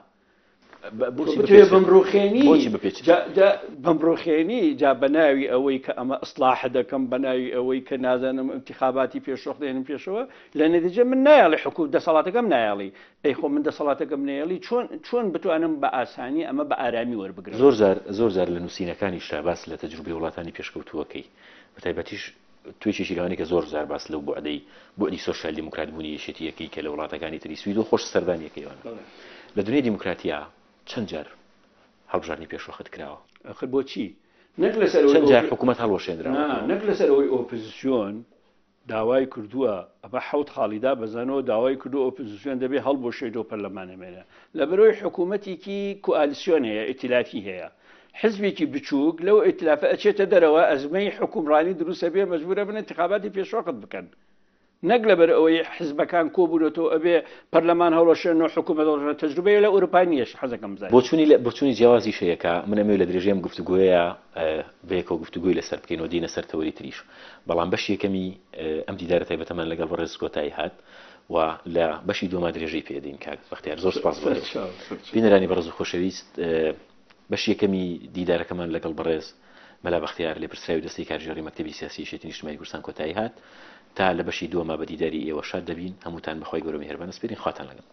بەمڕۆخێنی جا بەناوی ئەوەی کە ئەمە ئەسلاح دەکەم بەناوی ئەوەی کە نازانم انتخاباتی پێشۆخ دێنم پێشەوە لە نەتیجە من نایڵی حکومت دەسەڵاتەکەم نایڵی ئەی خۆ من دەسەڵاتەکەم نایڵی چۆن بتوانم بە ئاسانی ئەمە بە ئارامی وەربگرم زۆر جار لە نووسینەکانی شاباس لە تەجروبەی وڵاتانی پێشکەوتووەکەی بەتایبەتیش توێشێکی لەوانی کە زۆر زار باس لەو بۆعدی سۆشیال دیموکرات بوونی یەشێتیەکەی کە لە وڵاتەکانی تری سوید و خۆش سەردانیەکەیوانە لە دنیای دیموکراتیا چەند جار هەڵبژاردننی پێشوەخت کراوە ئەخر بۆچی نەک لەسەر چەند جار حکوومەت هەڵوەشێنراوە نەک لەسەر ئەوەی ئۆپۆزیسیۆن داوای کردووە ئەمە حەوت خاڵیدا بەزانەوە داوای کردو ئۆپۆزیسیۆن دەبێ هەڵبۆشێتەوە پەرلەمانەمێنە لە بەرەوەی حکوومەتێکی کوئالیسیۆن هەیە ئیتیلافی هەیە حزبێکی بچووک لەو ئیتلافە ئەچێتە دەرەوە ئەزمەی حکومڕانی دروستە بێ مەجبورە بن انتخاباتی پێشوەقت بکەن نەک لەبەر ئەوەی حزبەکان کۆبوونەوە ئەبێ پەرلەمان هەڵەشێنەوە حکوومەت هەڵەشێنە تەجروبەیە لە ئەوروپا نیەش حەزەکەم بزانم بۆچوونی جیاوازی شەیەکە من ئەمێ لە درێژەیەم گفتوگوۆیە بەیەکەوە گفتوگوۆی لەسەر بکەینەوە دینە سەر تەوەری تریش بەڵام بەشی یەکەمی ئەم دیدارە تایبەتەمان لەگەڵ بەڕێز کۆتایی هات و لە بەشی دووەما درێژەی پێدەین کاک بەختیار زۆر سپاس بینەرانی بەڕێز و خۆشەویست بەشی یەکەمی دیدارەکەمان لەگەڵ بەڕێز مەلا بەختیار لێپرسراوی دەستەی کارژێڕی مەکتەبی سیاسی یەکێتی نیشتیمانی کوردستان کۆتایی هات تا لە بەشی دووەما بە دیداری ئێوە شاد دەبین هەمووتان بەخوای گەورە میهرەبان سپێرین خواتان لەگەڵ